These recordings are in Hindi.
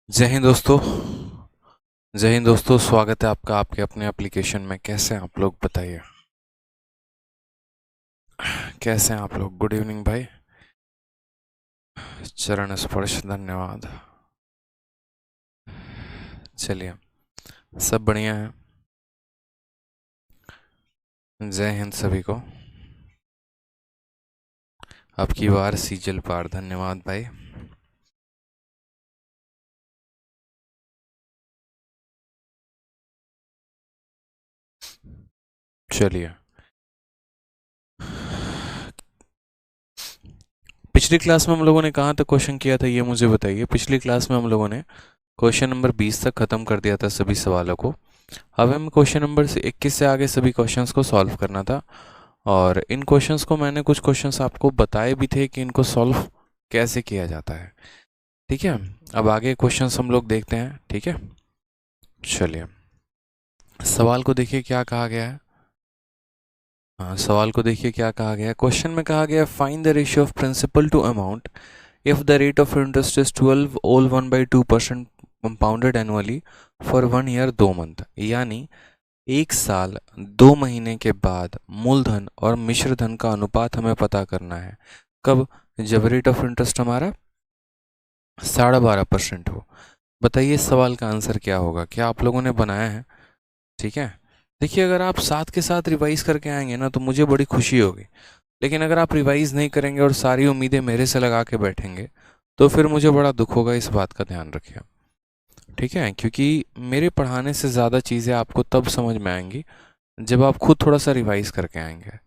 जय हिंद दोस्तों। जय हिंद दोस्तों, स्वागत है आपका आपके अपने एप्लीकेशन में। कैसे हैं आप लोग, बताइए कैसे हैं आप लोग। गुड इवनिंग भाई। चरण स्पर्श, धन्यवाद। चलिए, सब बढ़िया है। जय हिंद सभी को। आपकी बार सीजल पार, धन्यवाद भाई। चलिए, पिछली क्लास में हम लोगों ने कहाँ तक क्वेश्चन किया था, ये मुझे बताइए। पिछली क्लास में हम लोगों ने क्वेश्चन नंबर 20 तक खत्म कर दिया था सभी सवालों को। अब हमें क्वेश्चन नंबर 21 से आगे सभी क्वेश्चंस को सॉल्व करना था। और इन क्वेश्चंस को मैंने कुछ क्वेश्चंस आपको बताए भी थे कि इनको सॉल्व कैसे किया जाता है। ठीक है, अब आगे क्वेश्चंस हम लोग देखते हैं। ठीक है, चलिए सवाल को देखिए क्या कहा गया है। हाँ, सवाल को देखिए क्या कहा गया है। क्वेश्चन में कहा गया, find the ratio of principal to amount if the rate of interest is 12 all 1/2% compounded annually for 1 year 2 month. यानी 1 साल 2 महीने के बाद मूलधन और मिश्र धन का अनुपात हमें पता करना है। कब? जब रेट ऑफ इंटरेस्ट हमारा 12.5% हो। बताइए इस सवाल का आंसर क्या होगा, क्या आप लोगों ने बनाया है? ठीक है, देखिए अगर आप साथ के साथ रिवाइज करके आएंगे ना तो मुझे बड़ी खुशी होगी। लेकिन अगर आप रिवाइज नहीं करेंगे और सारी उम्मीदें मेरे से लगा के बैठेंगे तो फिर मुझे बड़ा दुख होगा। इस बात का ध्यान रखिए। ठीक है, क्योंकि मेरे पढ़ाने से ज़्यादा चीज़ें आपको तब समझ में आएंगी जब आप खुद थोड़ा सा रिवाइज करके आएंगे।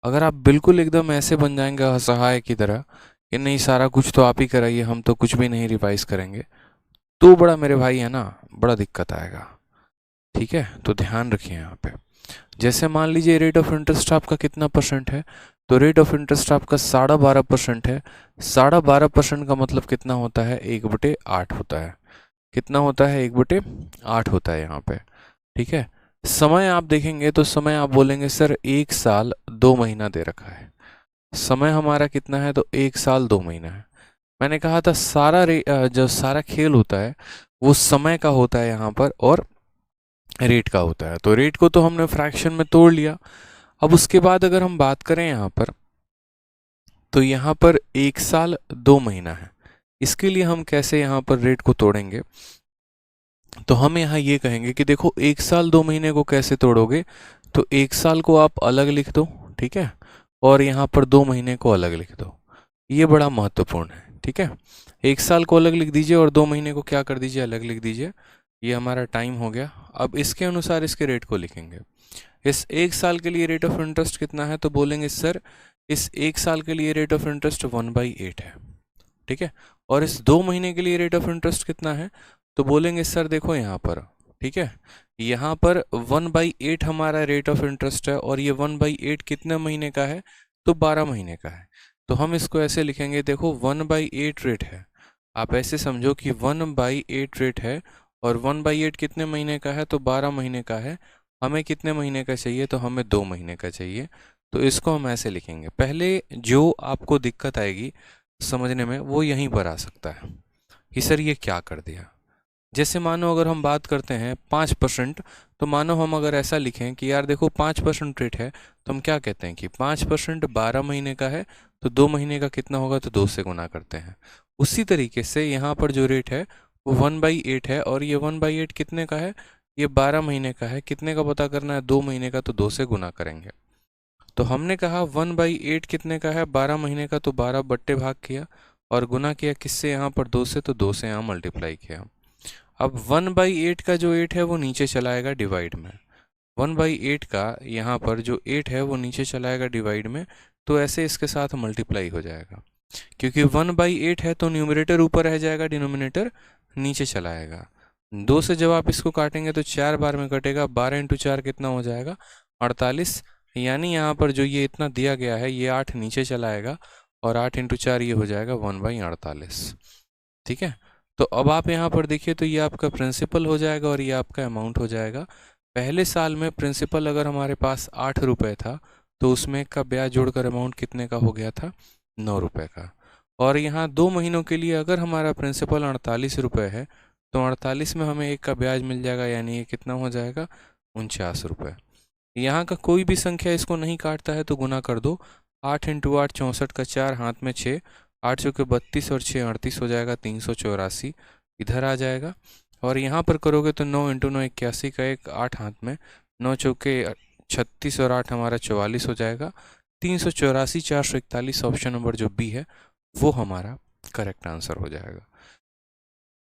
अगर आप बिल्कुल एकदम ऐसे बन जाएंगे असहाय की तरह कि नहीं सारा कुछ तो आप ही कराइए, हम तो कुछ भी नहीं रिवाइज करेंगे, तो बड़ा मेरे भाई है ना, बड़ा दिक्कत आएगा। ठीक है, तो ध्यान रखिए यहाँ पे। जैसे मान लीजिए रेट ऑफ इंटरेस्ट आपका कितना परसेंट है, तो रेट ऑफ इंटरेस्ट आपका 12.5% है। 12.5% का मतलब कितना होता है? 1/8 होता है। कितना होता है? 1/8 होता है यहाँ पे। ठीक है, समय आप देखेंगे तो समय आप बोलेंगे सर 1 साल 2 महीना दे रखा है। समय हमारा कितना है? तो 1 साल 2 महीना है। मैंने कहा था जो सारा खेल होता है वो समय का होता है यहाँ पर, और रेट का होता है। तो रेट को तो हमने फ्रैक्शन में तोड़ लिया। अब उसके बाद अगर हम बात करें यहाँ पर, तो यहाँ पर 1 साल 2 महीना है। इसके लिए हम कैसे यहाँ पर रेट को तोड़ेंगे? तो हम यहाँ ये कहेंगे कि देखो 1 साल 2 महीने को कैसे तोड़ोगे, तो 1 साल को आप अलग लिख दो। ठीक है, और यहाँ पर 2 महीने को अलग लिख दो। ये बड़ा महत्वपूर्ण है। ठीक है, 1 साल को अलग लिख दीजिए और 2 महीने को क्या कर दीजिए? अलग लिख दीजिए। ये हमारा टाइम हो गया। अब इसके अनुसार इसके रेट को लिखेंगे। इस 1 साल के लिए रेट ऑफ इंटरेस्ट कितना है? तो बोलेंगे सर इस 1 साल के लिए रेट ऑफ इंटरेस्ट 1/8 है। ठीक है, और इस 2 महीने के लिए रेट ऑफ इंटरेस्ट कितना है? तो बोलेंगे सर देखो यहाँ पर, ठीक है, यहाँ पर 1/8 हमारा रेट ऑफ इंटरेस्ट है, और ये 1/8 कितने महीने का है? तो 12 महीने का है। तो हम इसको ऐसे लिखेंगे, देखो 1/8 रेट है। आप ऐसे समझो कि 1/8 रेट है, और 1/8 कितने महीने का है? तो 12 महीने का है। हमें कितने महीने का चाहिए? तो हमें 2 महीने का चाहिए। तो इसको हम ऐसे लिखेंगे। पहले जो आपको दिक्कत आएगी समझने में वो यहीं पर आ सकता है कि सर ये क्या कर दिया। जैसे मानो अगर हम बात करते हैं 5%, तो मानो हम अगर ऐसा लिखें कि यार देखो 5% रेट है, तो हम क्या कहते हैं कि 5% 12 महीने का है, तो 2 महीने का कितना होगा? तो 2 से गुना करते हैं। उसी तरीके से यहाँ पर जो रेट है वो 1/8 है, और ये 1/8 कितने का है? ये 12 महीने का है। कितने का पता करना है? 2 महीने का, तो 2 से गुना करेंगे। तो हमने कहा 1/8 कितने का है? 12 महीने का, तो 12 बट्टे भाग किया और गुना किया किससे? यहाँ पर 2 से, तो 2 से यहाँ मल्टीप्लाई किया। अब 1/8 का जो 8 है वो नीचे चलाएगा डिवाइड में। 1/8 का यहाँ पर जो 8 है वो नीचे चलाएगा डिवाइड में, तो ऐसे इसके साथ मल्टीप्लाई हो जाएगा। क्योंकि 1/8 है तो न्यूमरेटर ऊपर रह जाएगा, डिनोमिनेटर नीचे चलाएगा। 2 से जब आप इसको काटेंगे तो 4 बार में कटेगा। 12 × 4 कितना हो जाएगा? 48। यानी यहाँ पर जो ये इतना दिया गया है ये 8 नीचे चलाएगा, और 8 × 4 ये हो जाएगा 1/48। ठीक है, तो अब आप यहाँ पर देखिए तो ये आपका प्रिंसिपल हो जाएगा और ये आपका अमाउंट हो जाएगा। पहले साल में प्रिंसिपल अगर हमारे पास 8 रुपये था, तो उसमें का ब्याज जोड़कर अमाउंट कितने का हो गया था? 9 रुपये का। और यहाँ 2 महीनों के लिए अगर हमारा प्रिंसिपल 48 रुपये है, तो 48 में हमें 1 का ब्याज मिल जाएगा, यानी ये कितना हो जाएगा 49 रुपये। यहाँ का कोई भी संख्या इसको नहीं काटता है तो गुना कर दो। 8 × 8 64 का 4, हाथ में 6, 8 चौके 32 और 6 38 हो जाएगा 384, इधर आ जाएगा। और यहाँ पर करोगे तो 9 × 9 81 का 1, 8 हाथ में, 9 चौके 36 और 8 हमारा 44 हो जाएगा 384 441। ऑप्शन नंबर जो बी है वो हमारा करेक्ट आंसर हो जाएगा।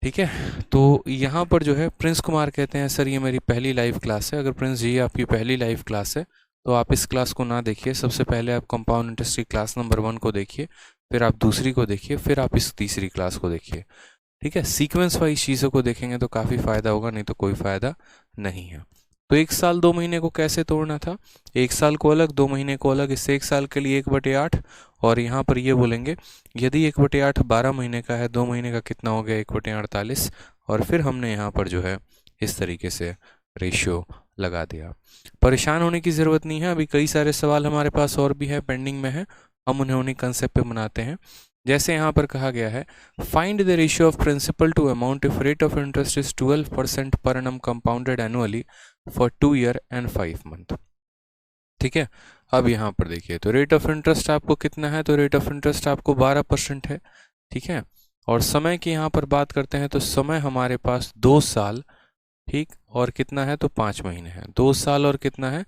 ठीक है, तो यहाँ पर जो है प्रिंस कुमार कहते हैं सर ये मेरी पहली लाइव क्लास है। अगर प्रिंस जी आपकी पहली लाइव क्लास है तो आप इस क्लास को ना देखिए, सबसे पहले आप कंपाउंड इंटरेस्ट की क्लास नंबर 1 को देखिए, फिर आप दूसरी को देखिए, फिर आप इस तीसरी क्लास को देखिए। ठीक है, सीक्वेंस वाइज चीज़ों को देखेंगे तो काफ़ी फ़ायदा होगा, नहीं तो कोई फ़ायदा नहीं है। तो 1 साल 2 महीने को कैसे तोड़ना था, 1 साल को अलग 2 महीने को अलग। इससे 1 साल के लिए 1/8, और यहाँ पर ये बोलेंगे यदि 1/8 12 महीने का है, 2 महीने का कितना हो गया 1/48, और फिर हमने यहाँ पर जो है इस तरीके से रेशियो लगा दिया। परेशान होने की ज़रूरत नहीं है, अभी कई सारे सवाल हमारे पास और भी है, पेंडिंग में है, हम उन्हें उन्हीं कंसेप्ट पे बनाते हैं। जैसे यहाँ पर कहा गया है find the ratio of principal to amount if rate of interest is 12% per annum compounded annually for 2 year and 5 month. ठीक है, अब यहाँ पर देखिए तो रेट ऑफ इंटरेस्ट आपको कितना है, तो रेट ऑफ इंटरेस्ट आपको 12% है। ठीक है, और समय की यहाँ पर बात करते हैं तो समय हमारे पास 2 साल, ठीक, और कितना है तो 5 महीने है। 2 साल और कितना है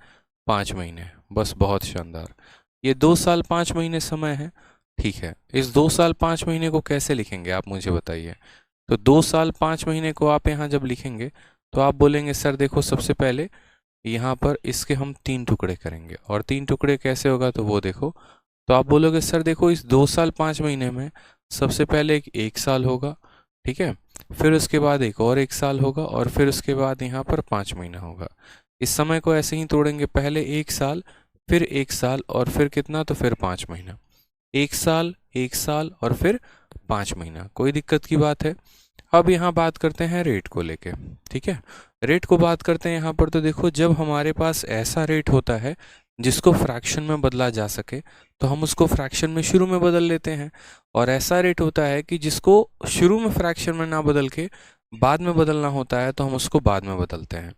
5 महीने, बस बहुत शानदार। ये 2 साल 5 महीने समय है। ठीक है, इस 2 साल 5 महीने को कैसे लिखेंगे आप मुझे बताइए। तो 2 साल 5 महीने को आप यहाँ जब लिखेंगे तो आप बोलेंगे सर देखो सबसे पहले यहाँ पर इसके हम 3 टुकड़े करेंगे, और 3 टुकड़े कैसे होगा तो वो देखो। तो आप बोलोगे सर देखो इस 2 साल 5 महीने में सबसे पहले एक साल होगा, ठीक है, फिर उसके बाद एक और 1 साल होगा, और फिर उसके बाद यहाँ पर 5 महीना होगा। इस समय को ऐसे ही तोड़ेंगे, पहले 1 साल, फिर 1 साल, और फिर कितना तो फिर 5 महीना, 1 साल 1 साल और फिर 5 महीना। कोई दिक्कत की बात है। अब यहाँ बात करते हैं रेट को लेके। ठीक है, रेट को बात करते हैं यहाँ पर, तो देखो जब हमारे पास ऐसा रेट होता है जिसको फ्रैक्शन में बदला जा सके तो हम उसको फ्रैक्शन में शुरू में बदल लेते हैं, और ऐसा रेट होता है कि जिसको शुरू में फ्रैक्शन में ना बदल के बाद में बदलना होता है तो हम उसको बाद में बदलते हैं।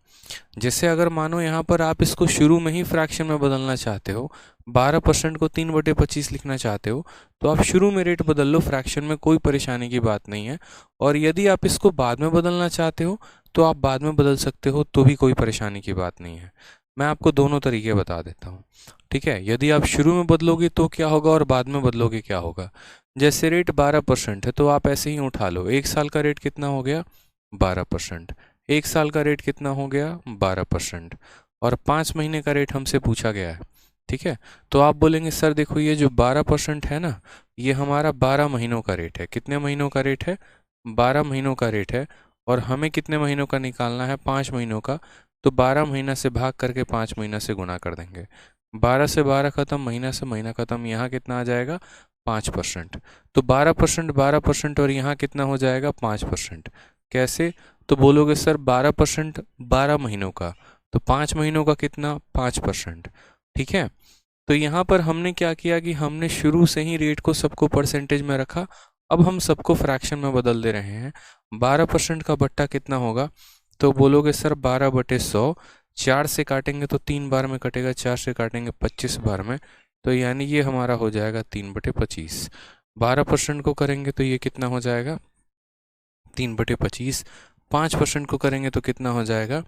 जैसे अगर मानो यहाँ पर आप इसको शुरू में ही फ्रैक्शन में बदलना चाहते हो, 12% को 3/25 लिखना चाहते हो, तो आप शुरू में रेट बदल लो, फ्रैक्शन में कोई परेशानी की बात नहीं है। और यदि आप इसको बाद में बदलना चाहते हो तो आप बाद में बदल सकते हो, तो भी कोई परेशानी की बात नहीं है। मैं आपको दोनों तरीके बता देता हूँ। ठीक है, यदि आप शुरू में बदलोगे तो क्या होगा और बाद में बदलोगे क्या होगा। जैसे रेट 12% है तो आप ऐसे ही उठा लो, 1 साल का रेट कितना हो गया 12%, 1 साल का रेट कितना हो गया 12%, और 5 महीने का रेट हमसे पूछा गया है। ठीक है, तो आप बोलेंगे सर देखो ये जो 12% है ना, ये हमारा 12 महीनों का रेट है। कितने महीनों का रेट है 12 महीनों का रेट है, और हमें कितने महीनों का निकालना है 5 महीनों का। तो 12 महीना से भाग करके 5 महीना से गुना कर देंगे, 12 से 12 खत्म, महीना से महीना खत्म, यहाँ कितना आ जाएगा 5%। तो 12% 12% और यहाँ कितना हो जाएगा 5%। कैसे, तो बोलोगे सर 12% 12 महीनों का, तो 5 महीनों का कितना 5%। ठीक है, तो यहाँ पर हमने क्या किया कि हमने शुरू से ही रेट को सबको परसेंटेज में रखा, अब हम सबको फ्रैक्शन में बदल दे रहे हैं। 12% का बट्टा कितना होगा, तो बोलोगे सर 12/100, 4 से काटेंगे तो 3 बार में कटेगा, 4 से काटेंगे 25 बार में, तो यानी ये हमारा हो जाएगा 3/25। 12% को करेंगे तो ये कितना हो जाएगा 3/25, 5% को करेंगे तो कितना हो जाएगा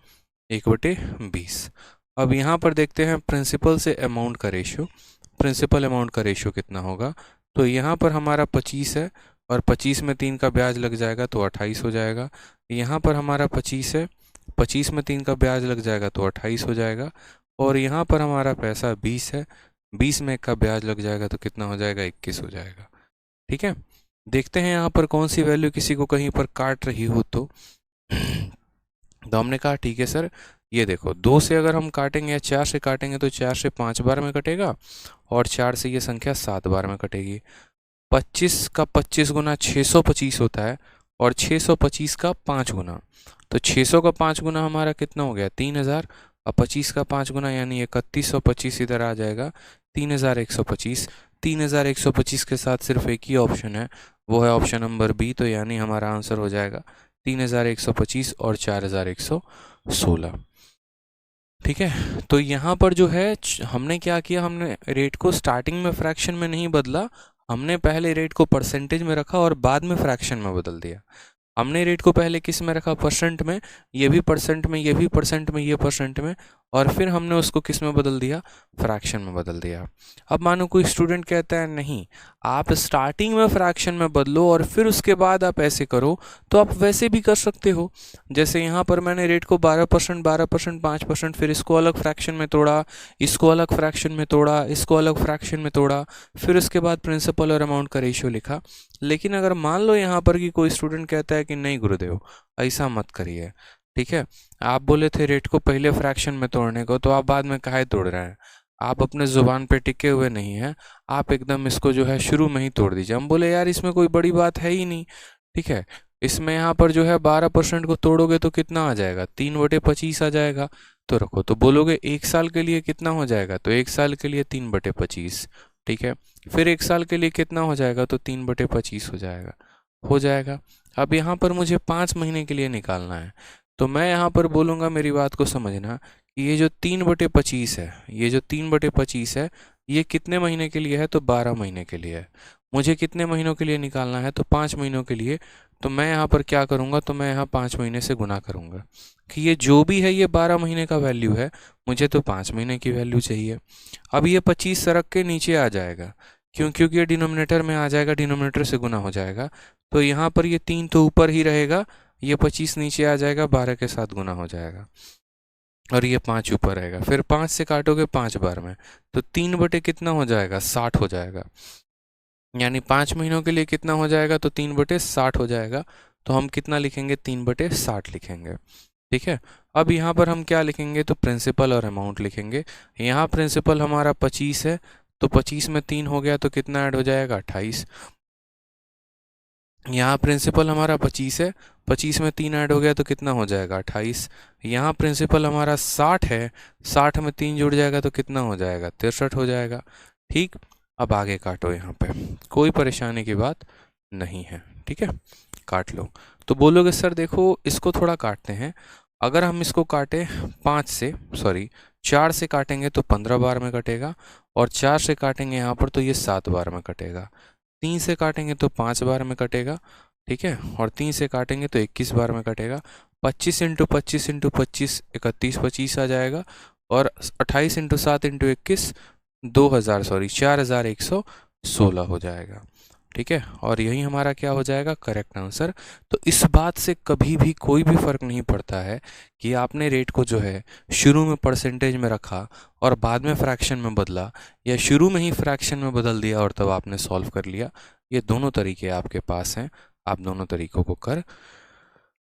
1/20। अब यहाँ पर देखते हैं प्रिंसिपल से अमाउंट का रेशियो, प्रिंसिपल अमाउंट का रेशियो कितना होगा। तो यहाँ पर हमारा 25 है, और 25 में 3 का ब्याज लग जाएगा तो 28 हो जाएगा। यहाँ पर हमारा 25 है, 25 में 3 का ब्याज लग जाएगा तो 28 हो जाएगा। और यहाँ पर हमारा पैसा 20 है, 20 में 1 का ब्याज लग जाएगा तो कितना हो जाएगा 21 हो जाएगा। ठीक है, देखते हैं यहाँ पर कौन सी वैल्यू किसी को कहीं पर काट रही हो तो हमने कहा ठीक है सर, ये देखो 2 से अगर हम काटेंगे या 4 से काटेंगे तो 4 से 5 बार में कटेगा, और 4 से ये संख्या 7 बार में कटेगी। 25 का 25 गुना 625 होता है, और 625 का 5 गुना, तो 600 का 5 गुना हमारा कितना हो गया 3000, और 25 का 5 गुना यानी 3125 इधर आ जाएगा 3125। 3125 के साथ सिर्फ एक ही ऑप्शन है, वो है ऑप्शन नंबर बी, तो यानी हमारा आंसर हो जाएगा 3125 और 4116। ठीक है, तो यहाँ पर जो है हमने क्या किया, हमने रेट को स्टार्टिंग में फ्रैक्शन में नहीं बदला, हमने पहले रेट को परसेंटेज में रखा और बाद में फ्रैक्शन में बदल दिया। हमने रेट को पहले किस में रखा, परसेंट में, ये भी परसेंट में, ये भी परसेंट में, ये परसेंट में, और फिर हमने उसको किस में बदल दिया, फ्रैक्शन में बदल दिया। अब मानो कोई स्टूडेंट कहता है नहीं, आप स्टार्टिंग में फ्रैक्शन में बदलो और फिर उसके बाद आप ऐसे करो, तो आप वैसे भी कर सकते हो। जैसे यहाँ पर मैंने रेट को 12%, 12%, 5%, फिर इसको अलग फ्रैक्शन में तोड़ा, इसको अलग फ्रैक्शन में तोड़ा, इसको अलग फ्रैक्शन में तोड़ा, फिर उसके बाद प्रिंसिपल और अमाउंट का रेशियो लिखा। लेकिन अगर मान लो यहाँ पर कि कोई स्टूडेंट कहता है कि नहीं गुरुदेव, ऐसा मत करिए, ठीक है, आप बोले थे रेट को पहले फ्रैक्शन में तोड़ने को, तो आप बाद में काहे तोड़ रहे हैं, आप अपने जुबान पे टिके हुए नहीं हैं, आप एकदम इसको जो है शुरू में ही तोड़ दीजिए। हम बोले यार इसमें कोई बड़ी बात है ही नहीं, ठीक है, इसमें यहाँ पर जो है 12% को तोड़ोगे तो कितना आ जाएगा, 3/25 आ जाएगा। तो रखो, तो बोलोगे 1 साल के लिए कितना हो जाएगा, तो 1 साल के लिए 3/25, ठीक है, फिर 1 साल के लिए कितना हो जाएगा, तो 3/25 हो जाएगा। अब यहाँ पर मुझे 5 महीने के लिए निकालना है, तो मैं यहाँ पर बोलूँगा, मेरी बात को समझना, कि ये जो 3/25 है, ये जो 3/25 है, ये कितने महीने के लिए है, तो 12 महीने के लिए है। मुझे कितने महीनों के लिए निकालना है, तो 5 महीनों के लिए। तो मैं यहाँ पर क्या करूँगा, तो मैं यहाँ 5 महीने से गुना करूँगा कि ये जो भी है ये 12 महीने का वैल्यू है, मुझे तो 5 महीने की वैल्यू चाहिए। अब ये 25 सरक के नीचे आ जाएगा, क्योंकि ये डिनोमिनेटर में आ जाएगा, डिनोमिनेटर से गुना हो जाएगा, तो यहाँ पर ये 3 तो ऊपर ही रहेगा, ये 25 नीचे आ जाएगा, 12 के साथ गुना हो जाएगा, और ये 5 ऊपर रहेगा। फिर 5 से काटोगे 5 बार में, तो 3 बटे कितना हो जाएगा, 60 हो जाएगा। यानी 5 महीनों के लिए कितना हो जाएगा, तो 3/60 हो जाएगा। तो हम कितना लिखेंगे, 3/60 लिखेंगे, ठीक है। अब यहाँ पर हम क्या लिखेंगे, तो प्रिंसिपल और अमाउंट लिखेंगे। यहाँ प्रिंसिपल हमारा 25 है, तो 25 में 3 हो गया, तो कितना ऐड हो जाएगा, 28। यहाँ प्रिंसिपल हमारा 25 है, 25 में 3 ऐड हो गया, तो कितना हो जाएगा, 28। यहाँ प्रिंसिपल हमारा 60 है, 60 में 3 जुड़ जाएगा, तो कितना हो जाएगा, 63 हो जाएगा। ठीक, अब आगे काटो, यहाँ पे कोई परेशानी की बात नहीं है, ठीक है, काट लो। तो बोलोगे सर देखो इसको थोड़ा काटते हैं, अगर हम इसको काटें 4 से काटेंगे तो 15 बार में कटेगा, और 4 से काटेंगे यहाँ पर तो ये 7 बार में कटेगा, 3 से काटेंगे तो 5 बार में कटेगा, ठीक है, और 3 से काटेंगे तो 21 बार में कटेगा। 25 × 25 × 25 3125 आ जाएगा, और 28 × 7 × 21 4116 हो जाएगा, ठीक है, और यही हमारा क्या हो जाएगा, करेक्ट आंसर। तो इस बात से कभी भी कोई भी फ़र्क नहीं पड़ता है कि आपने रेट को जो है शुरू में परसेंटेज में रखा और बाद में फ्रैक्शन में बदला, या शुरू में ही फ्रैक्शन में बदल दिया और तब आपने सॉल्व कर लिया। ये दोनों तरीके आपके पास हैं, आप दोनों तरीकों को कर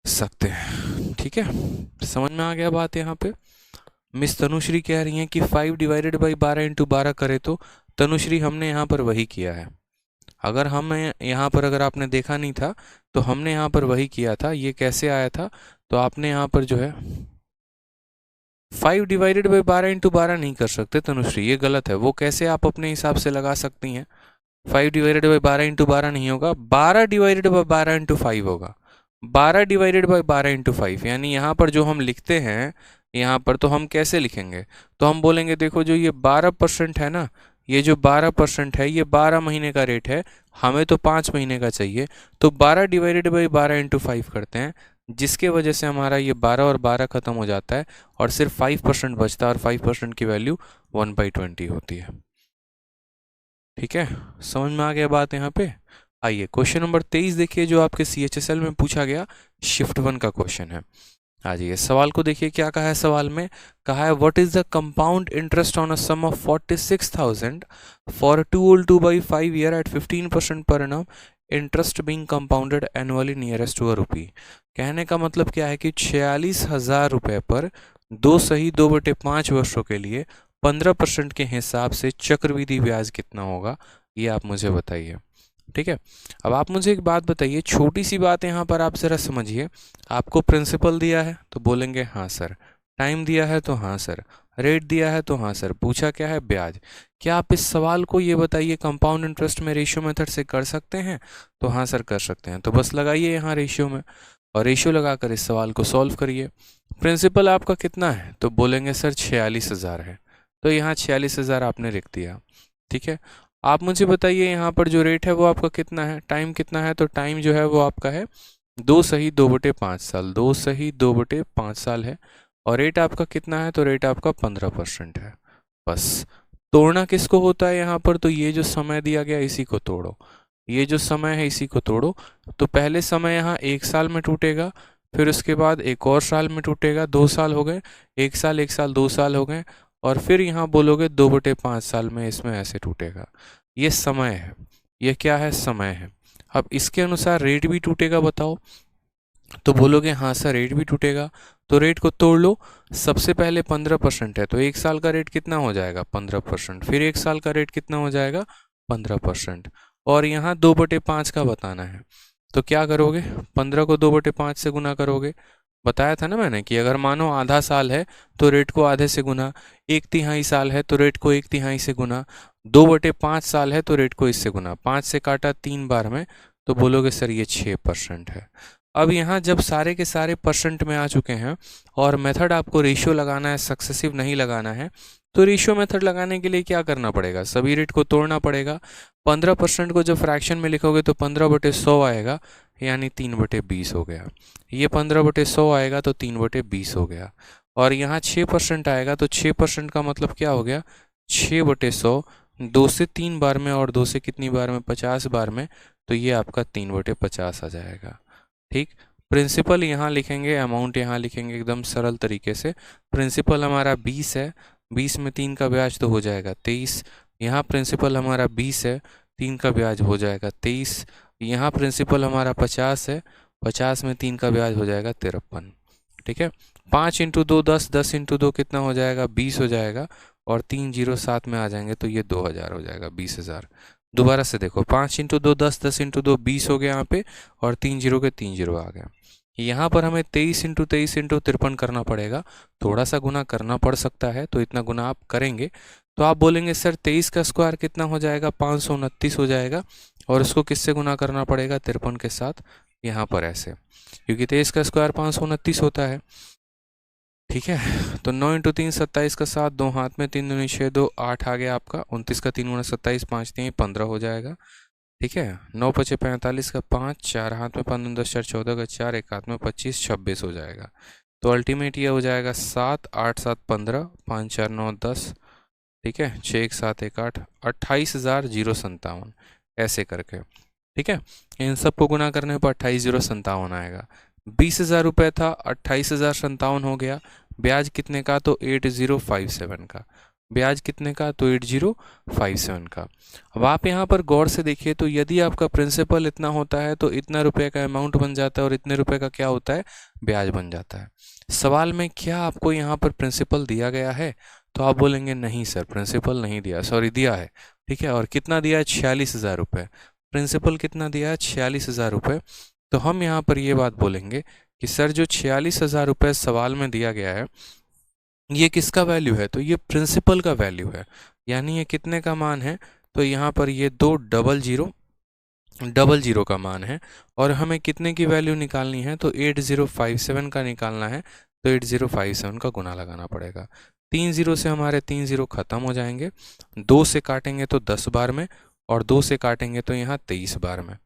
सकते हैं, ठीक है। समझ में आ गया बात यहाँ पे। मिस तनुश्री कह रही हैं कि 5/12 × 12 करे, तो तनुश्री हमने यहाँ पर वही किया है। अगर हम यहाँ पर, अगर आपने देखा नहीं था तो हमने यहाँ पर वही किया था। ये कैसे आया था, तो आपने यहाँ पर जो है 5/12 × 12 नहीं कर सकते तनुश्री, ये गलत है। वो कैसे आप अपने हिसाब से लगा सकती हैं, 5/12 × 12 नहीं होगा, 12/12 × 5 होगा, 12/12 × 5। यानी यहाँ पर जो हम लिखते हैं, यहाँ पर तो हम कैसे लिखेंगे, तो हम बोलेंगे देखो जो ये 12% है ना, ये जो 12% है, ये 12 महीने का रेट है, हमें तो 5 महीने का चाहिए, तो 12/12 × 5 करते हैं, जिसके वजह से हमारा ये 12 और 12 ख़त्म हो जाता है और सिर्फ 5% बचता है, और 5% की वैल्यू 1/20 होती है, ठीक है। समझ में आ गया बात यहाँ पे। आइए क्वेश्चन नंबर 23 देखिए, जो आपके CHSL में पूछा गया शिफ्ट 1 का क्वेश्चन है। आ जाइए सवाल को देखिए, क्या कहा है सवाल में, कहा है what is the compound interest on a sum of 46,000 for 2/5 year at 15% per annum, interest being compounded annually nearest to a rupee. कहने का मतलब क्या है कि 46,000 रुपये पर 2/5 वर्षों के लिए 15% के हिसाब से चक्रवृद्धि ब्याज कितना होगा, ये आप मुझे बताइए, ठीक है। अब आप मुझे एक बात बताइए, छोटी सी बात यहाँ पर आप ज़रा समझिए। आपको प्रिंसिपल दिया है तो बोलेंगे हाँ सर, टाइम दिया है तो हाँ सर, रेट दिया है तो हाँ सर, पूछा क्या है, ब्याज। क्या आप इस सवाल को ये बताइए कंपाउंड इंटरेस्ट में रेशियो मेथड से कर सकते हैं, तो हाँ सर कर सकते हैं, तो बस लगाइए यहाँ रेशियो में। और रेशियो लगाकर इस सवाल को सॉल्व करिए। प्रिंसिपल आपका कितना है, तो बोलेंगे सर 46,000 है, तो यहाँ 46,000 आपने लिख दिया। ठीक है, आप मुझे बताइए यहाँ पर जो रेट है वो आपका कितना है, टाइम कितना है, तो टाइम जो है वो आपका है 2 सही 2/5 साल, 2 सही 2/5 साल है। और रेट आपका कितना है, तो रेट आपका 15% है। बस तोड़ना किसको होता है यहाँ पर, तो ये जो समय दिया गया इसी को तोड़ो, ये जो समय है इसी को तोड़ो। तो पहले समय यहाँ 1 साल में टूटेगा, फिर उसके बाद एक और साल में टूटेगा, 2 साल हो गए, 1 साल 1 साल 2 साल हो गए, और फिर यहाँ बोलोगे 2/5 साल में इसमें ऐसे टूटेगा। ये समय है, ये क्या है, समय है। अब इसके अनुसार रेट भी टूटेगा, बताओ, तो बोलोगे हाँ सर रेट भी टूटेगा। तो रेट को तोड़ लो, सबसे पहले 15% है, तो 1 साल का रेट कितना हो जाएगा 15%, फिर 1 साल का रेट कितना हो जाएगा 15%, और यहाँ 2/5 का बताना है। तो क्या करोगे, 15 को 2/5 से गुना करोगे। बताया था ना मैंने कि अगर मानो आधा साल है तो रेट को आधे से गुना, 1/3 साल है तो रेट को 1/3 से गुना, 2/5 साल है तो रेट को इससे गुना, 5 से काटा 3 बार में, तो बोलोगे सर ये 6% है। अब यहाँ जब सारे के सारे परसेंट में आ चुके हैं और मेथड आपको रेशियो लगाना है, सक्सेसिव नहीं लगाना है, तो रेशियो मेथड लगाने के लिए क्या करना पड़ेगा, सभी रेट को तोड़ना पड़ेगा। 15% को जब फ्रैक्शन में लिखोगे तो 15/100 आएगा, यानी 3/20 हो गया। ये 15/100 आएगा तो 3/20 हो गया। और यहाँ 6% आएगा तो 6% का मतलब क्या हो गया, 6/100, 2 से 3 बार में और 2 से कितनी बार में, 50 बार में, तो ये आपका 3/50 आ जाएगा। ठीक, प्रिंसिपल यहाँ लिखेंगे, अमाउंट यहाँ लिखेंगे एकदम सरल तरीके से। प्रिंसिपल हमारा 20 है, 20 में 3 का ब्याज तो हो जाएगा 23। यहाँ प्रिंसिपल हमारा 20 है, 3 का ब्याज हो जाएगा 23। यहाँ प्रिंसिपल हमारा 50 है, 50 में 3 का ब्याज हो जाएगा 53। ठीक है, 5 × 2 10, 10 × 2 कितना हो जाएगा 20 हो जाएगा, और 3 जीरो साथ में आ जाएंगे तो ये 2000 हो जाएगा, 20,000। दोबारा से देखो, 5 × 2 10, 10 × 2 20 हो गया यहाँ पे, और 3 जीरो के 3 जीरो आ गया। यहाँ पर हमें 23 × 23 × 53 करना पड़ेगा, थोड़ा सा गुना करना पड़ सकता है, तो इतना गुना आप करेंगे तो आप बोलेंगे सर 23 का स्क्वायर कितना हो जाएगा, 529 हो जाएगा, और उसको किससे गुना करना पड़ेगा, 53 के साथ, यहाँ पर ऐसे, क्योंकि 23 का स्क्वायर 529 होता है। ठीक है, तो 9 × 3 27 का 7, 2 हाथ में, 3 दूनी 6, 2 8 आ गया आपका, 29 का 3 × 27, 5 3 15 हो जाएगा। ठीक है, 9 × 5 45 का 5, 4 हाथ में, 5 10 4 14 का 4, एक हाथ में 25 26 हो जाएगा। तो अल्टीमेट ये हो जाएगा 7 8 7 15, 5 4 9 10। ठीक है, 6 1 7 1 8, 28,057 ऐसे करके। ठीक है, इन सबको गुना करने पर 28,057 आएगा। 20,000 रुपये था, 28,057 हो गया। ब्याज कितने का, तो 8057 का। ब्याज कितने का, तो 8057 का। अब आप यहाँ पर गौर से देखिए, तो यदि आपका प्रिंसिपल इतना होता है तो इतना रुपए का अमाउंट बन जाता है, और इतने रुपए का क्या होता है, ब्याज बन जाता है। सवाल में क्या आपको यहाँ पर प्रिंसिपल दिया गया है, तो आप बोलेंगे नहीं सर प्रिंसिपल नहीं दिया, सॉरी दिया है। ठीक है, और कितना दिया है, 46,000 रुपये। प्रिंसिपल कितना दिया है, 46,000 रुपये। तो हम यहाँ पर ये बात बोलेंगे कि सर जो 46,000 रुपये सवाल में दिया गया है, ये किसका वैल्यू है, तो ये प्रिंसिपल का वैल्यू है, यानी ये कितने का मान है, तो यहाँ पर ये 2 डबल जीरो का मान है। और हमें कितने की वैल्यू निकालनी है, तो 8057 का निकालना है, तो 8057 का गुना लगाना पड़ेगा। 3 जीरो से हमारे 3 जीरो खत्म हो जाएंगे, 2 से काटेंगे तो 10 बार में, और 2 से काटेंगे तो यहाँ 23 बार में।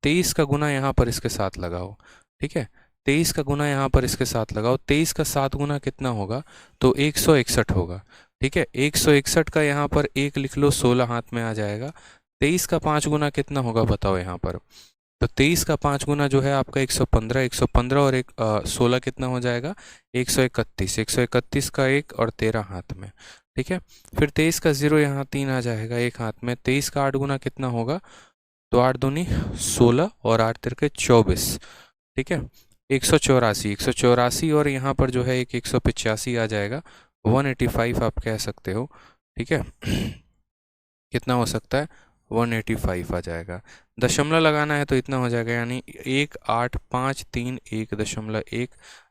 23 का गुना यहाँ पर इसके साथ लगाओ। ठीक है, 23 का गुना यहाँ पर इसके साथ लगाओ, 23 का 7 गुना कितना होगा, तो 161 होगा। ठीक है, 161 का यहाँ पर 1 लिख लो, 16 हाथ में आ जाएगा। 23 का 5 गुना कितना होगा, बताओ यहाँ पर, तो 23 का 5 गुना जो है आपका 115, 115 और 16 कितना हो जाएगा, 131, 131 का 1 और 13 हाथ में। ठीक है, फिर 23 का 0 यहाँ 3 आ जाएगा एक हाथ में। 23 का 8 गुना कितना होगा, तो 8 दूनी 16 और 8 तिरके 24। ठीक है, 184, और यहाँ पर जो है एक 185 आ जाएगा, 185 आप कह सकते हो। ठीक है, कितना हो सकता है, 185 आ जाएगा। दशमलव लगाना है तो इतना हो जाएगा, यानी 18531.1,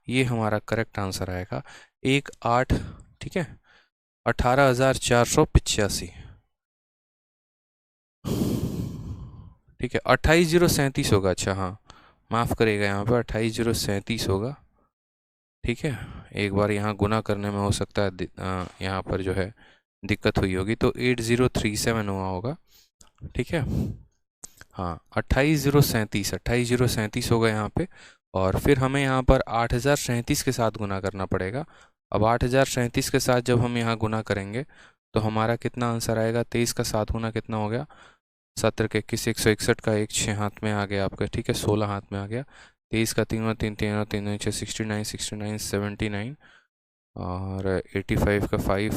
ये हमारा करेक्ट आंसर आएगा, 18। ठीक है, 18,485। ठीक है, 28,037 होगा। अच्छा हाँ, माफ़ करिएगा, यहाँ पर 28,037 होगा। ठीक है, एक बार यहाँ गुना करने में हो सकता है यहाँ पर जो है दिक्कत हुई होगी, तो 8037 हुआ होगा। ठीक है, हाँ 28,037 होगा यहाँ पे। और फिर हमें यहाँ पर 8,037 के साथ गुना करना पड़ेगा। अब 8,037 के साथ जब हम यहाँ गुना करेंगे तो हमारा कितना आंसर आएगा, 23 का 7 गुना कितना हो गया, 17 के 21, 161 का 1 6 हाथ में आ गया आपका। ठीक है, 16 हाथ में आ गया। 23 का 3 और 3 3 और 3 6 69 69 79 और 85 का 5